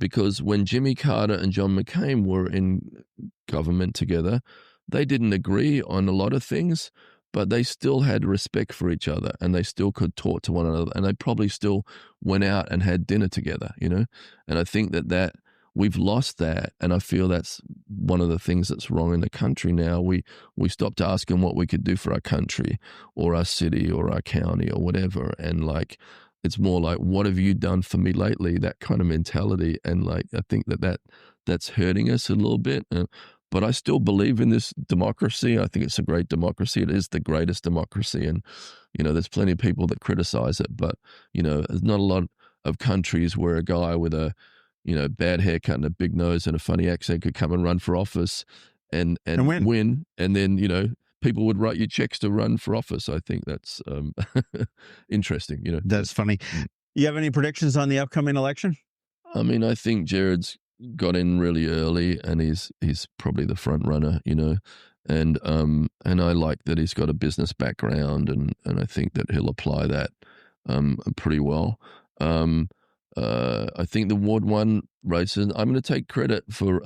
Because when Jimmy Carter and John McCain were in government together, they didn't agree on a lot of things, but they still had respect for each other, and they still could talk to one another, and they probably still went out and had dinner together, And I think that we've lost that, and I feel that's one of the things that's wrong in the country now. We stopped asking what we could do for our country or our city or our county or whatever, and it's more like, what have you done for me lately? That kind of mentality. And I think that's hurting us a little bit. But I still believe in this democracy. I think it's a great democracy. It is the greatest democracy. And, there's plenty of people that criticize it. But, there's not a lot of countries where a guy with a, bad haircut and a big nose and a funny accent could come and run for office and win. And then, people would write you checks to run for office. I think that's interesting. That's funny. You have any predictions on the upcoming election? I mean, I think Jared's got in really early, and he's probably the front runner. And I like that he's got a business background, and I think that he'll apply that pretty well. I think the Ward 1 races, I'm going to take credit for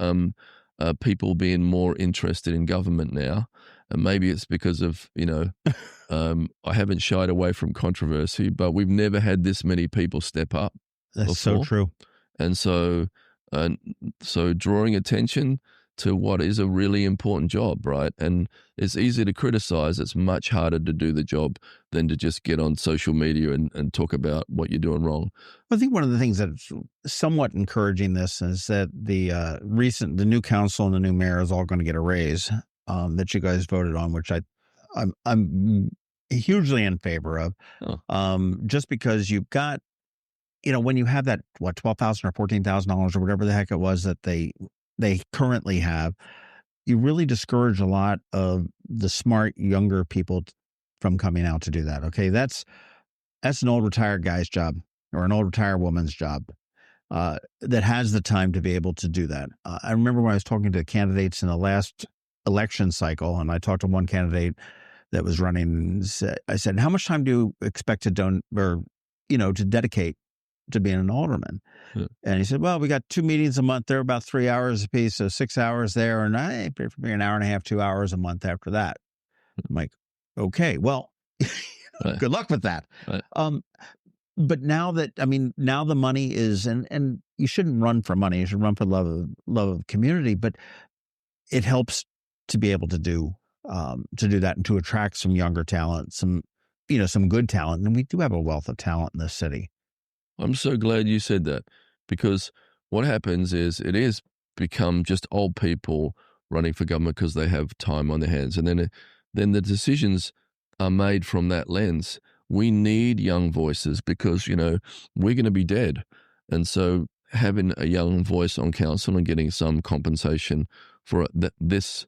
people being more interested in government now. And maybe it's because of, I haven't shied away from controversy, but we've never had this many people step up. That's before. So true. And so drawing attention to what is a really important job, right? And it's easy to criticize. It's much harder to do the job than to just get on social media and talk about what you're doing wrong. I think one of the things that's somewhat encouraging this is that the new council and the new mayor is all going to get a raise that you guys voted on, which I'm hugely in favor of. Just because you've got, when you have that $12,000 or $14,000 or whatever the heck it was that they currently have, you really discourage a lot of the smart younger people from coming out to do that. Okay, that's an old retired guy's job or an old retired woman's job that has the time to be able to do that. I remember when I was talking to candidates in the last election cycle, and I talked to one candidate that was running. I said, "How much time do you expect to to dedicate to being an alderman?" Yeah. And he said, "Well, we got 2 meetings a month. They're about 3 hours a piece, so 6 hours there, and I pay for an hour and a half, 2 hours a month after that." I'm like, "Okay, well, Right. good luck with that." Right. But now the money is, and you shouldn't run for money. You should run for love of community. But it helps to be able to do that and to attract some younger talent, some good talent, and we do have a wealth of talent in this city. I'm so glad you said that, because what happens is it is become just old people running for government because they have time on their hands. And then the decisions are made from that lens. We need young voices because, we're going to be dead. And so having a young voice on council and getting some compensation for it, this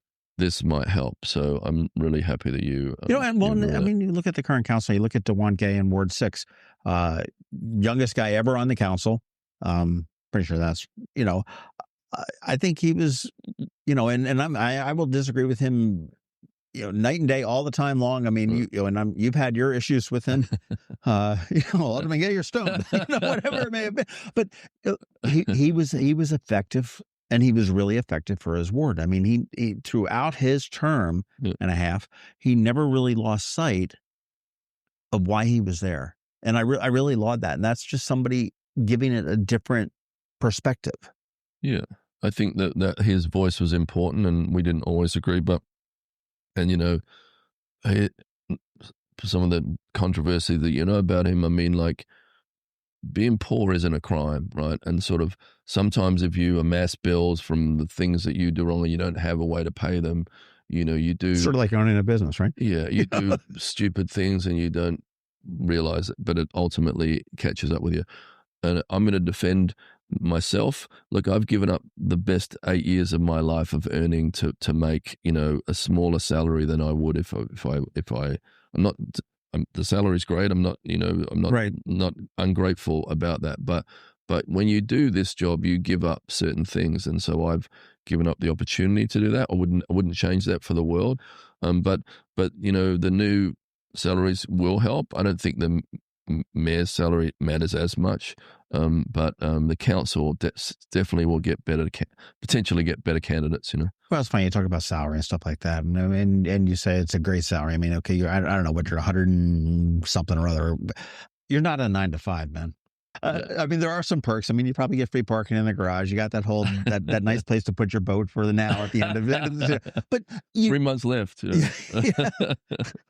might help. So I'm really happy that you. You look at the current council. You look at DeJuan Gay in Ward 6, youngest guy ever on the council. Pretty sure that's I think he was, and I will disagree with him, night and day all the time long. I mean, you've had your issues with him, ultimately, you're stoned, whatever it may have been. But he was effective. And he was really effective for his ward. I mean, he throughout his term and a half, he never really lost sight of why he was there. And I really laud that. And that's just somebody giving it a different perspective. Yeah, I think that his voice was important, and we didn't always agree. Some of the controversy that about him, I mean, like, being poor isn't a crime, right? And sort of sometimes if you amass bills from the things that you do wrong and you don't have a way to pay them, you do sort of like owning a business, right? Yeah, you do stupid things and you don't realize it, but it ultimately catches up with you. And I'm going to defend myself. Look, I've given up the best 8 years of my life of earning to make a smaller salary than I would if I'm not. The salary's great. I'm not, not ungrateful about that. But when you do this job, you give up certain things, and so I've given up the opportunity to do that. I wouldn't change that for the world. But the new salaries will help. I don't think the mayor's salary matters as much, but the council definitely will get potentially get better candidates. Well, it's funny you talk about salary and stuff like that, and you say it's a great salary. I mean, okay, I don't know what you're 100 and something or other. You're not a 9 to 5, man. I mean, there are some perks. I mean, you probably get free parking in the garage. You got that whole that nice place to put your boat for the now at the end of it. But 3 months left. Yeah.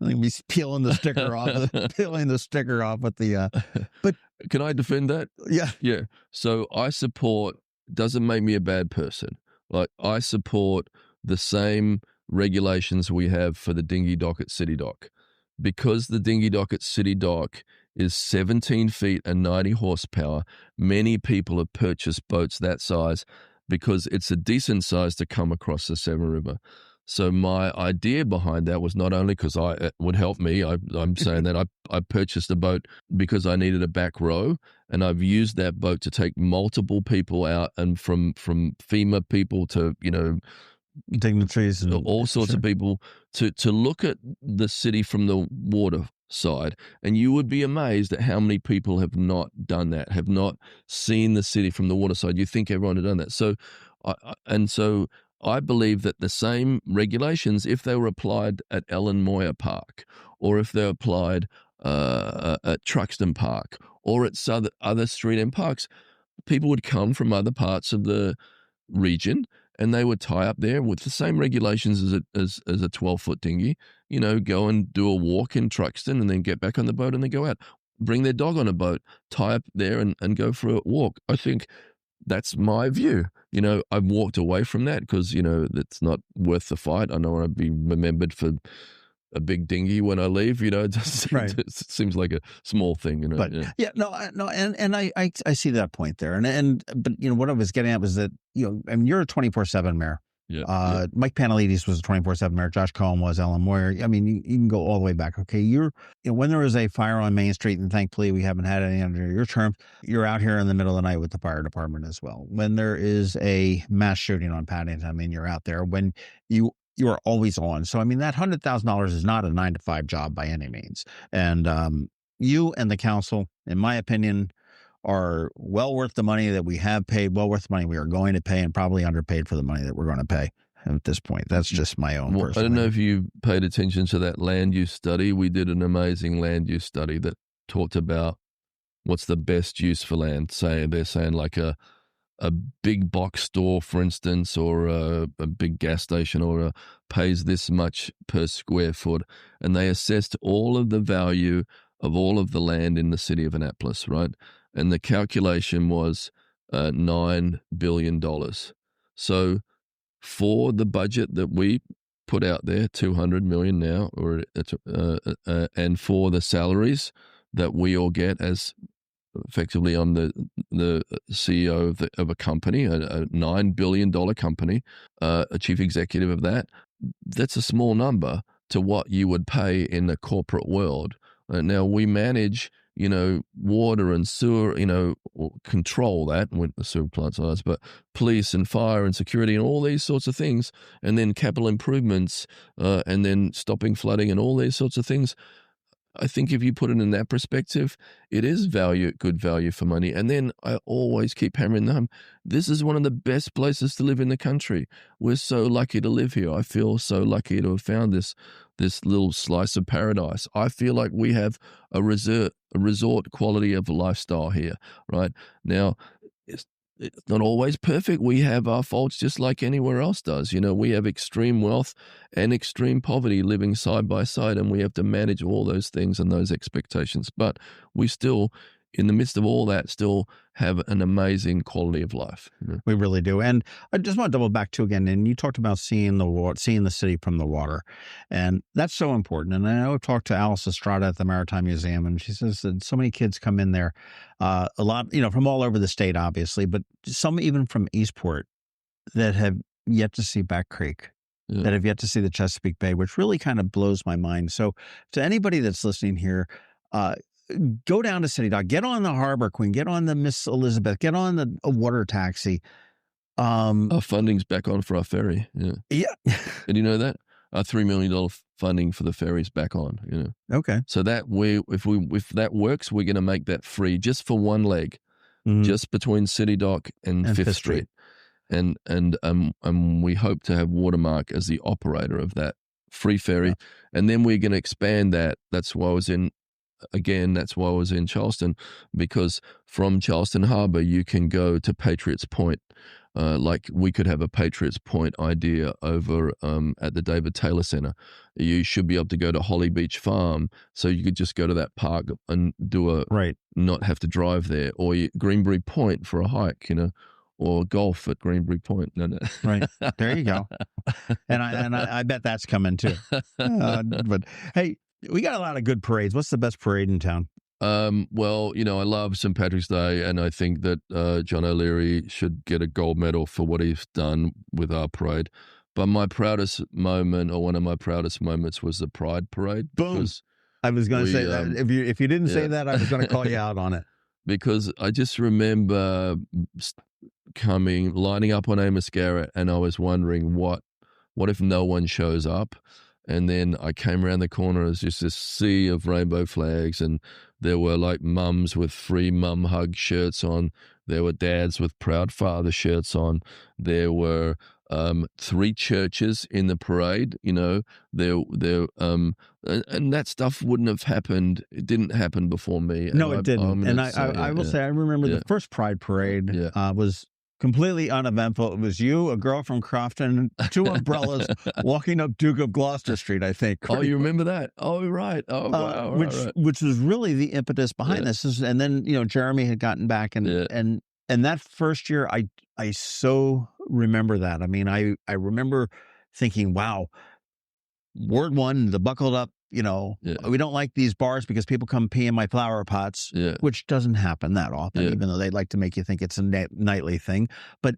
Let me peeling the sticker off with the. But can I defend that? Yeah. Yeah. So I support. Doesn't make me a bad person. Like, I support the same regulations we have for the dinghy dock at City Dock, because the dinghy dock at City Dock is 17 feet and 90 horsepower. Many people have purchased boats that size because it's a decent size to come across the Severn River. So my idea behind that was not only because it would help me. I'm saying that I purchased a boat because I needed a back row, and I've used that boat to take multiple people out, and from FEMA people to dignitaries and all sorts of people to look at the city from the water side. And you would be amazed at how many people have not done that, have not seen the city from the water side. You think everyone had done that. So I believe that the same regulations, if they were applied at Ellen Moyer Park, or if they were applied at Truxton Park, or at other street end parks, people would come from other parts of the region and they would tie up there with the same regulations as a 12-foot dinghy, go and do a walk in Truxton and then get back on the boat and then go out. Bring their dog on a boat, tie up there and go for a walk. I think that's my view. I've walked away from that because, that's not worth the fight. I don't want to be remembered for a big dinghy when I leave, it just it seems like a small thing, But no, and I see that point there. But what I was getting at was that, you're a 24/7 mayor. Yeah. Mike Panelides was a 24/7 mayor. Josh Cohen was. Ellen Moyer. I mean, you can go all the way back. Okay, when there was a fire on Main Street, and thankfully we haven't had any under your term, you're out here in the middle of the night with the fire department as well. When there is a mass shooting on Paddington, I mean, you're out there. When you are always on. So I mean, that $100,000 is not a 9-to-5 job by any means. And you and the council, in my opinion, are well worth the money that we have paid, well worth the money we are going to pay, and probably underpaid for the money that we're going to pay at this point. That's just my own personal. I don't know if you paid attention to that land use study. We did an amazing land use study that talked about what's the best use for land. They're saying like a big box store, for instance, or a big gas station, or pays this much per square foot. And they assessed all of the value of all of the land in the city of Annapolis, right? And the calculation was $9 billion. So for the budget that we put out there, $200 million now, and for the salaries that we all get as effectively I'm the CEO of a company, a $9 billion company, a chief executive of that. That's a small number to what you would pay in the corporate world. Now we manage, water and sewer, control that with the sewer plants, but police and fire and security and all these sorts of things, and then capital improvements, and then stopping flooding and all these sorts of things. I think if you put it in that perspective, it is good value for money. And then I always keep hammering them. This is one of the best places to live in the country. We're so lucky to live here. I feel so lucky to have found this little slice of paradise. I feel like we have a resort quality of lifestyle here, right? Now, it's not always perfect. We have our faults just like anywhere else does. We have extreme wealth and extreme poverty living side by side, and we have to manage all those things and those expectations. But we still, in the midst of all that, still have an amazing quality of life. We really do. And I just want to double back to again, and you talked about seeing the city from the water, and that's so important. And I know I talked to Alice Estrada at the Maritime Museum, and she says that so many kids come in there, a lot, from all over the state, obviously, but some even from Eastport that have yet to see Back Creek. Yeah. That have yet to see the Chesapeake Bay, which really kind of blows my mind. So to anybody that's listening here, go down to City Dock, get on the Harbor Queen, get on the Miss Elizabeth, get on a water taxi. Our funding's back on for our ferry. Yeah. Did you know that? Our $3 million funding for the ferry's back on. Okay. So that if that works, we're going to make that free just for one leg, just between City Dock and Fifth Street. And we hope to have Watermark as the operator of that free ferry, and then we're going to expand that. That's why I was in Charleston, because from Charleston Harbor you can go to Patriots Point. Like we could have a Patriots Point idea over at the David Taylor Center. You should be able to go to Holly Beach Farm, so you could just go to that park and do not have to drive there, or Greenbury Point for a hike, or golf at Greenbury Point. No. Right. There you go. And I bet that's coming too. But hey, we got a lot of good parades. What's the best parade in town? Well, I love St. Patrick's Day, and I think that John O'Leary should get a gold medal for what he's done with our parade. But my proudest moment, or one of my proudest moments, was the Pride Parade. Boom. I was going to say that. If you didn't say that, I was going to call you out on it. Because I just remember lining up on Amos Garrett, and I was wondering what if no one shows up? And then I came around the corner, as just this sea of rainbow flags, and there were like mums with free mum hug shirts on. There were dads with proud father shirts on. There were 3 churches in the parade. And that stuff wouldn't have happened. It didn't happen before me. No, it didn't. And I will say, I remember the first Pride Parade was completely uneventful. It was you, a girl from Crofton, two umbrellas, walking up Duke of Gloucester Street, I think. Oh, you remember that? Oh, right. Oh, wow. Which was really the impetus behind this. And then, Jeremy had gotten back, and that first year, I so remember that. I mean, I remember thinking, wow, word one, the buckled up, we don't like these bars because people come pee in my flower pots, which doesn't happen that often, even though they'd like to make you think it's a nightly thing. But,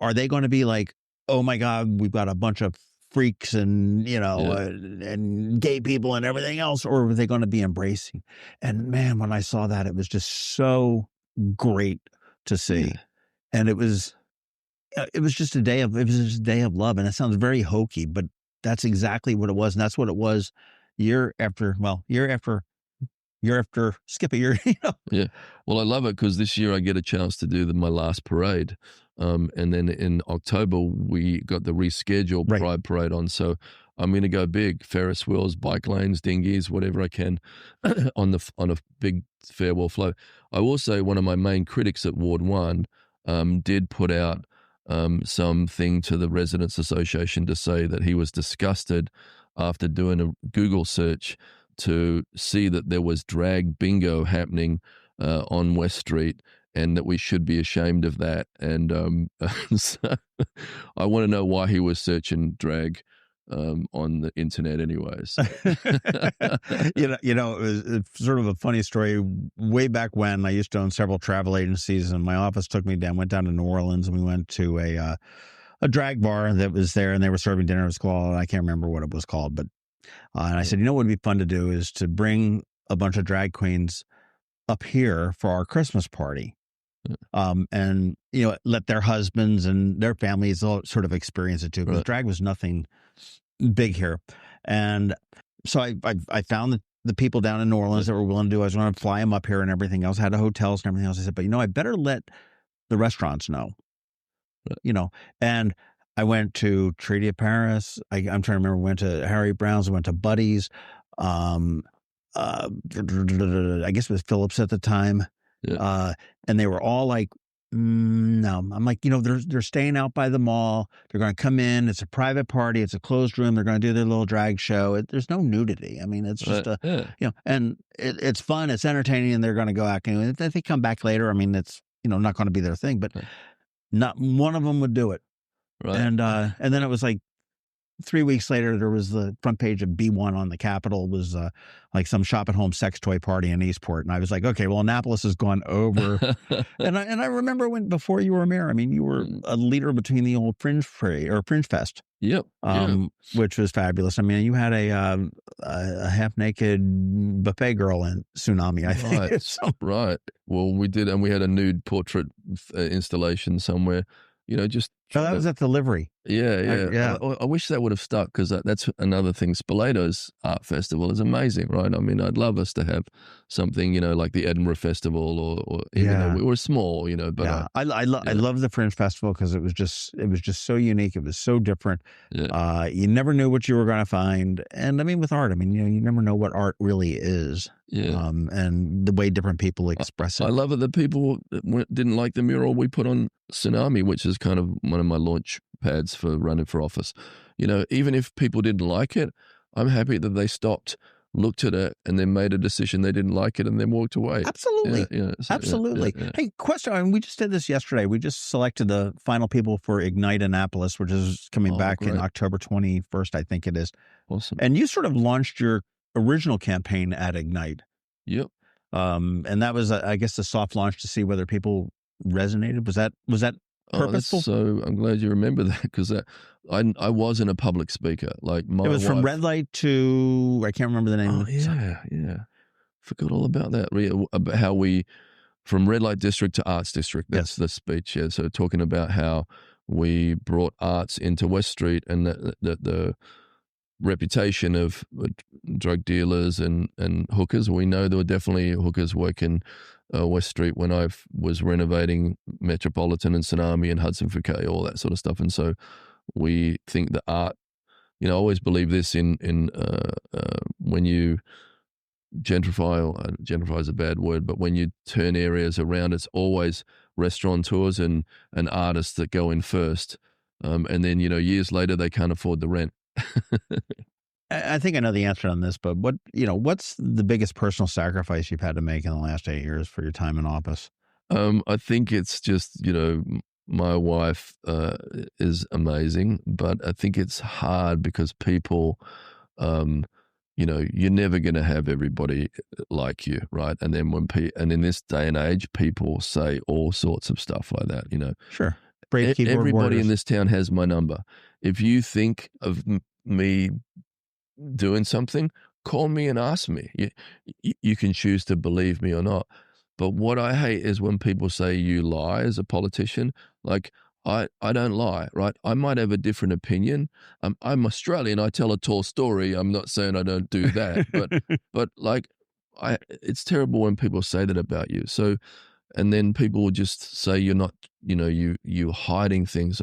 are they going to be like, oh my God, we've got a bunch of freaks and, and gay people and everything else, or were they going to be embracing? And man, when I saw that, it was just so great to see. And it was just a day of love. And it sounds very hokey, but that's exactly what it was. And that's what it was year after skip a year. Yeah. Well, I love it because this year I get a chance to do my last parade. And then in October, we got the rescheduled Pride Parade on. So I'm going to go big: Ferris wheels, bike lanes, dinghies, whatever I can on a big farewell float. I will say one of my main critics at Ward 1 did put out something to the Residents Association to say that he was disgusted after doing a Google search to see that there was drag bingo happening on West Street, and that we should be ashamed of that. And so I want to know why he was searching drag on the internet anyways. It's sort of a funny story. Way back when, I used to own several travel agencies, and my office went down to New Orleans, and we went to a drag bar that was there, and they were serving dinner. It was called, I can't remember what it was called, but and I said, what would be fun to do is to bring a bunch of drag queens up here for our Christmas party. And let their husbands and their families all sort of experience it too, because drag was nothing big here. And so I found the people down in New Orleans that were willing to do. I was going to fly them up here and everything else. Had hotels and everything else. I said, but I better let the restaurants know. And I went to Treaty of Paris. I'm trying to remember. We went to Harry Brown's. We went to Buddy's. I guess it was Phillips at the time. And they were all like, no. I'm like, they're staying out by the mall. They're going to come in. It's a private party. It's a closed room. They're going to do their little drag show. There's no nudity. I mean, it's just and it's fun. It's entertaining. And they're going to go out. And if they come back later, I mean, it's, not going to be their thing, but not one of them would do it. Right. And then it was like 3 weeks later, there was the front page of B1 on the Capitol was like some shop at home sex toy party in Eastport. And I was like, okay, well, Annapolis has gone over. and I remember before you were mayor, I mean, you were a leader between the old Fringe Fest. Yep. Which was fabulous. I mean, you had a half naked buffet girl in Tsunami, I think. Right. Right. Well, we did. And we had a nude portrait installation somewhere. That was at the livery. Yeah. I wish that would have stuck, because that's another thing. Spalato's art festival is amazing, right? I mean, I'd love us to have something, like the Edinburgh Festival, or even though we were small, but I love the Fringe Festival because it was just so unique. It was so different. You never knew what you were going to find. And I mean, with art, I mean, you never know what art really is. And the way different people express it. I love it that people didn't like the mural we put on Tsunami, which is kind of one of my launch pads for running for office. Even if people didn't like it, I'm happy that they stopped, looked at it, and then made a decision they didn't like it and then walked away. Absolutely. Absolutely. Hey, question. I mean, we just did this yesterday. We just selected the final people for Ignite Annapolis, which is coming back in October 21st, I think it is. Awesome. And you sort of launched your original campaign at Ignite. Yep. And that was, I guess, the soft launch to see whether people resonated. Was that purposeful? So I'm glad you remember that, because I wasn't a public speaker. Like my it was from red light to, I can't remember the name. Oh yeah. Forgot all about that. About how we, from red light district to arts district. That's the speech. Yeah. So talking about how we brought arts into West Street, and the reputation of drug dealers and hookers. We know there were definitely hookers working West Street when I was renovating Metropolitan and Tsunami and Hudson Fouquet, all that sort of stuff. And so we think that art, I always believe this in when you gentrify is a bad word, but when you turn areas around, it's always restaurateurs and artists that go in first. And then, years later, they can't afford the rent. I think I know the answer on this, but what's the biggest personal sacrifice you've had to make in the last 8 years for your time in office? I think it's just, my wife is amazing, but I think it's hard because people, you're never going to have everybody like you, right? And then and in this day and age, people say all sorts of stuff like that. Sure. Brave keyboard Everybody warriors. in this town has my number. If you think of me doing something, call me and ask me. You can choose to believe me or not. But what I hate is when people say you lie as a politician. Like, I don't lie, right? I might have a different opinion. I'm Australian. I tell a tall story. I'm not saying I don't do that, but like, it's terrible when people say that about you. So, and then people will just say you're not, you're hiding things.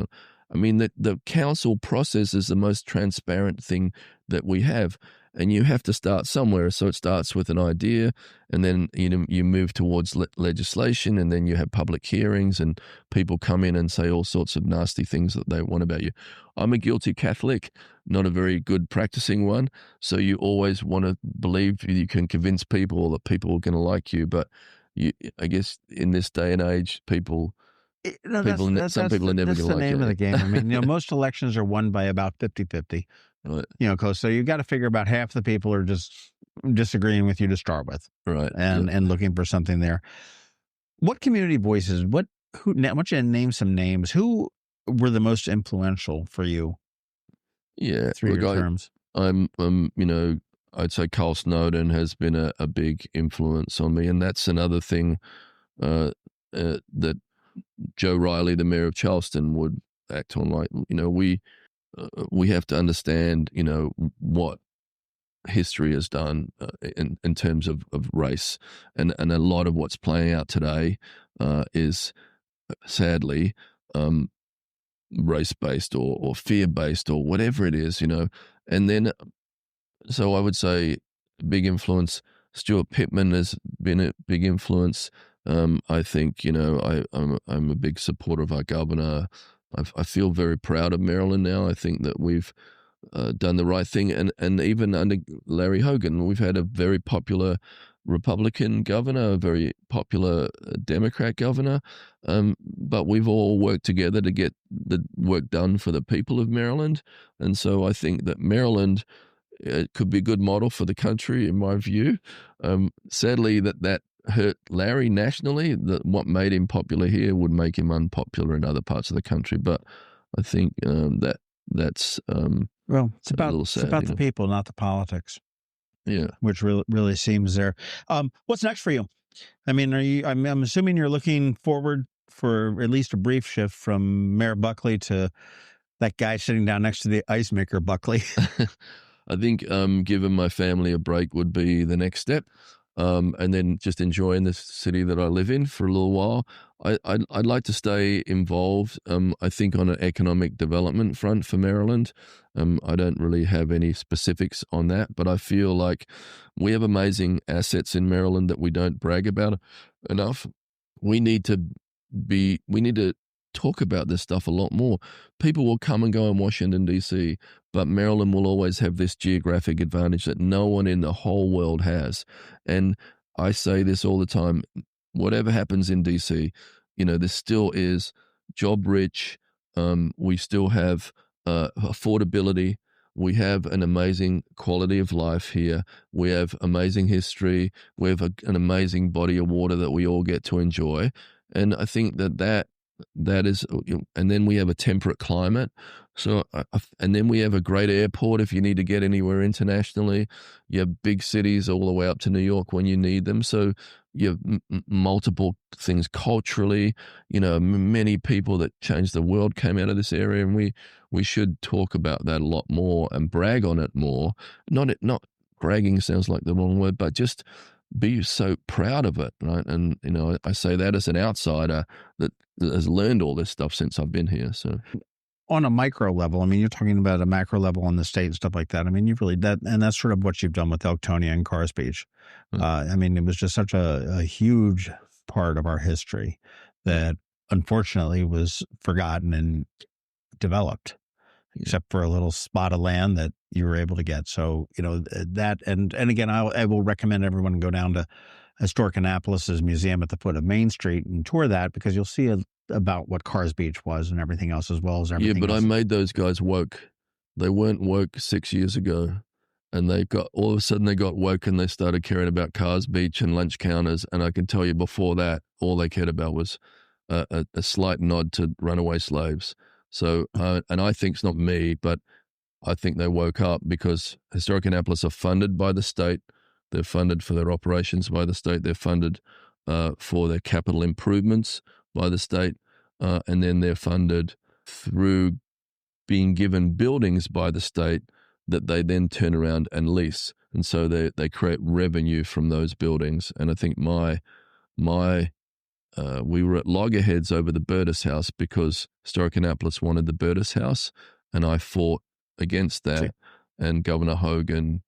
I mean, the council process is the most transparent thing that we have. And you have to start somewhere. So it starts with an idea, and then you move towards legislation, and then you have public hearings, and people come in and say all sorts of nasty things that they want about you. I'm a guilty Catholic, not a very good practicing one. So you always want to believe you can convince people that people are going to like you. But I guess in this day and age, some people are never going to like you. That's the name of the game. I mean, most elections are won by about 50-50. Right. So you've got to figure about half the people are just disagreeing with you to start with, right? And looking for something there. What community voices? I want you to name some names. Who were the most influential for you? Yeah, through your terms. I'd say Carl Snowden has been a big influence on me, and that's another thing that Joe Riley, the mayor of Charleston, would act on. Like, we have to understand, what history has done in terms of race, and a lot of what's playing out today is sadly race-based or fear-based or whatever it is, and then so I would say big influence. Stuart Pittman has been a big influence. I think, I'm a big supporter of our governor. I feel very proud of Maryland now. I think that we've done the right thing. And even under Larry Hogan, we've had a very popular Republican governor, a very popular Democrat governor. But we've all worked together to get the work done for the people of Maryland. And so I think that Maryland could be a good model for the country, in my view. Sadly, that hurt Larry nationally. That what made him popular here would make him unpopular in other parts of the country. But I think that's well, it's about the people, not the politics. Yeah, which really seems there. What's next for you? I mean, I'm assuming you're looking forward for at least a brief shift from Mayor Buckley to that guy sitting down next to the ice maker Buckley. I think giving my family a break would be the next step, and then just enjoying the city that I live in for a little while. I'd like to stay involved, I think, on an economic development front for Maryland. I don't really have any specifics on that, but I feel like we have amazing assets in Maryland that we don't brag about enough. We need to talk about this stuff a lot more. People will come and go in Washington, D.C., but Maryland will always have this geographic advantage that no one in the whole world has. And I say this all the time, whatever happens in D.C., there still is job rich. We still have affordability. We have an amazing quality of life here. We have amazing history. We have an amazing body of water that we all get to enjoy. And I think that is, and then we have a temperate climate. So, and then we have a great airport if you need to get anywhere internationally. You have big cities all the way up to New York when you need them. So you have multiple things culturally. Many people that changed the world came out of this area, and we should talk about that a lot more and brag on it more. Not bragging sounds like the wrong word, but just be so proud of it, right? And I say that as an outsider that has learned all this stuff since I've been here. So on a micro level, I mean, you're talking about a macro level on the state and stuff like that. I mean, you've really and that's sort of what you've done with Elktonia and Cars Beach. I mean, it was just such a huge part of our history that unfortunately was forgotten and developed, except for a little spot of land that you were able to get. So, that, and again, I will recommend everyone go down to Historic Annapolis's museum at the foot of Main Street and tour that, because you'll see about what Cars Beach was and everything else, as well as everything Yeah, but else. I made those guys woke. They weren't woke 6 years ago. And all of a sudden they got woke and they started caring about Cars Beach and lunch counters. And I can tell you before that, all they cared about was a slight nod to runaway slaves. So, and I think it's not me, but I think they woke up because Historic Annapolis are funded by the state. They're funded for their operations by the state. They're funded for their capital improvements by the state. And then they're funded through being given buildings by the state that they then turn around and lease. And so they create revenue from those buildings. And I think we were at loggerheads over the Burtis House because Historic Annapolis wanted the Burtis House, and I fought against that. And Governor Hogan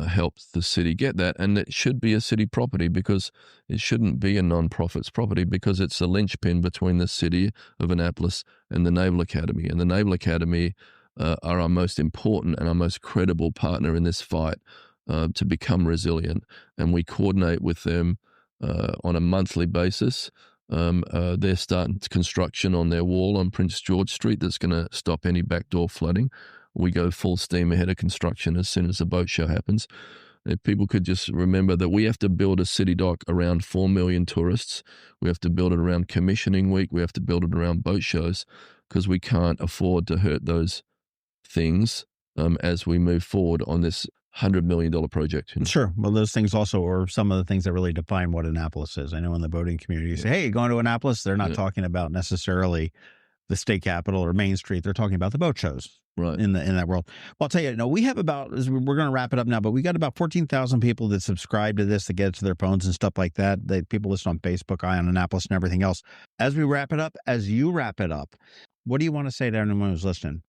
helped the city get that. And it should be a city property because it shouldn't be a non-profit's property, because it's a linchpin between the city of Annapolis and the Naval Academy. And the Naval Academy are our most important and our most credible partner in this fight to become resilient. And we coordinate with them on a monthly basis. They're starting construction on their wall on Prince George Street that's going to stop any backdoor flooding. We go full steam ahead of construction as soon as the boat show happens. If people could just remember that we have to build a city dock around 4 million tourists. We have to build it around commissioning week. We have to build it around boat shows, because we can't afford to hurt those things as we move forward on this $100 million project. Sure. Well, those things also are some of the things that really define what Annapolis is. I know in the boating community, you say, hey, going to Annapolis, they're not talking about necessarily the state capitol or Main Street. They're talking about the boat shows. Right. In that world. Well, I'll tell you, we have about, we're going to wrap it up now, but we got about 14,000 people that subscribe to this, that get it to their phones and stuff like that. People listen on Facebook, Eye on Annapolis, and everything else. As we wrap it up, as you wrap it up, what do you want to say to anyone who's listening?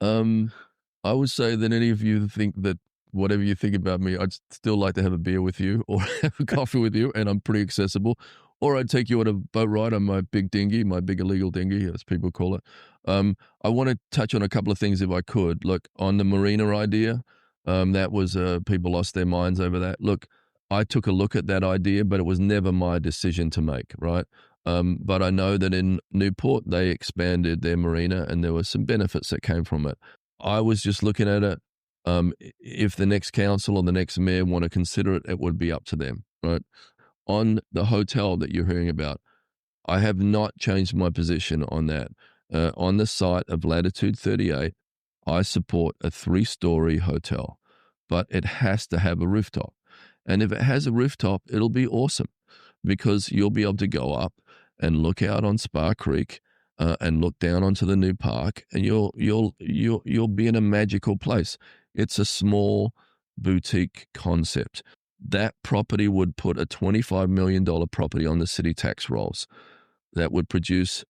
I would say that any of you think that whatever you think about me, I'd still like to have a beer with you or have a coffee with you, and I'm pretty accessible. Or I'd take you on a boat ride on my big dinghy, my big illegal dinghy, as people call it. I want to touch on a couple of things if I could. Look, on the marina idea, that was people lost their minds over that. Look, I took a look at that idea, but it was never my decision to make, right? But I know that in Newport, they expanded their marina and there were some benefits that came from it. I was just looking at it. If the next council or the next mayor want to consider it, it would be up to them, right? On the hotel that you're hearing about, I have not changed my position on that. On the site of Latitude 38, I support a 3-story hotel, but it has to have a rooftop. And if it has a rooftop, it'll be awesome, because you'll be able to go up and look out on Spa Creek and look down onto the new park, and you'll be in a magical place. It's a small boutique concept. That property would put a $25 million property on the city tax rolls. That would produce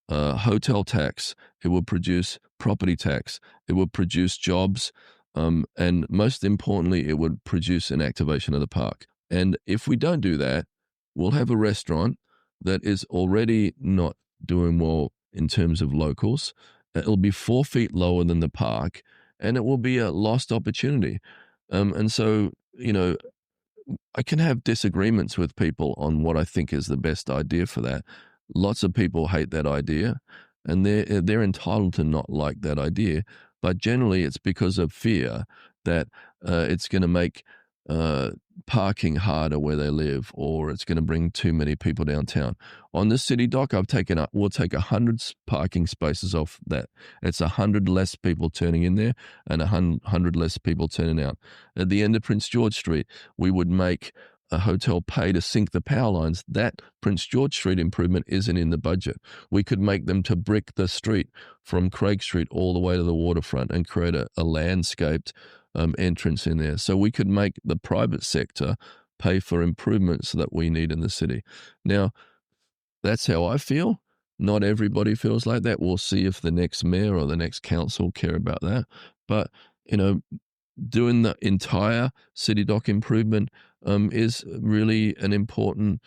hotel tax. It would produce property tax. It would produce jobs. And most importantly, it would produce an activation of the park. And if we don't do that, we'll have a restaurant that is already not doing well in terms of locals. It'll be 4 feet lower than the park, and it will be a lost opportunity. And so, I can have disagreements with people on what I think is the best idea for that. Lots of people hate that idea, and they're entitled to not like that idea. But generally, it's because of fear that it's going to make parking harder where they live, or it's going to bring too many people downtown. On the city dock, we'll take 100 parking spaces off that. It's 100 less people turning in there and 100 less people turning out. At the end of Prince George Street, we would make a hotel pay to sink the power lines. That Prince George Street improvement isn't in the budget. We could make them to brick the street from Craig Street all the way to the waterfront and create a landscaped entrance in there. So we could make the private sector pay for improvements that we need in the city. Now, that's how I feel. Not everybody feels like that. We'll see if the next mayor or the next council care about that. But, doing the entire city dock improvement is really an important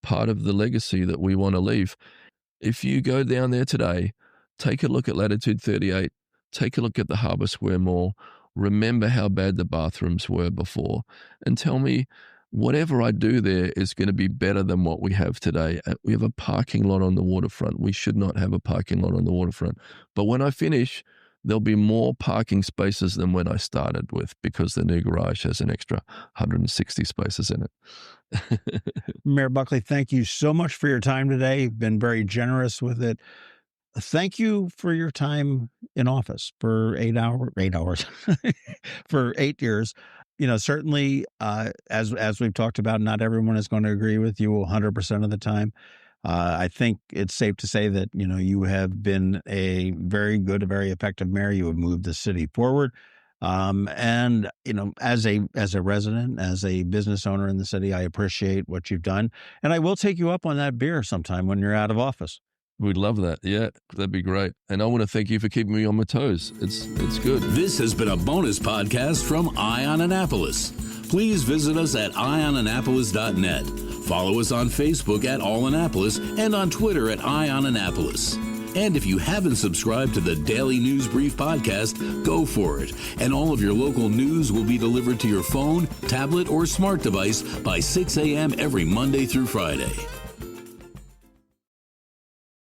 part of the legacy that we want to leave. If you go down there today, take a look at Latitude 38, take a look at the Harbour Square Mall, remember how bad the bathrooms were before, and tell me whatever I do there is going to be better than what we have today. We have a parking lot on the waterfront. We should not have a parking lot on the waterfront. But when I finish, there'll be more parking spaces than when I started with, because the new garage has an extra 160 spaces in it. Mayor Buckley, thank you so much for your time today. You've been very generous with it. Thank you for your time in office for 8 hours, for 8 years. Certainly, as we've talked about, not everyone is going to agree with you 100% of the time. I think it's safe to say that, you have been a very good, a very effective mayor. You have moved the city forward. And, as a resident, as a business owner in the city, I appreciate what you've done. And I will take you up on that beer sometime when you're out of office. We'd love that. Yeah, that'd be great. And I want to thank you for keeping me on my toes. It's good. This has been a bonus podcast from Eye on Annapolis. Please visit us at eyeonannapolis.net. Follow us on Facebook at All Annapolis and on Twitter at Eye on Annapolis. And if you haven't subscribed to the Daily News Brief podcast, go for it. And all of your local news will be delivered to your phone, tablet, or smart device by 6 a.m. every Monday through Friday.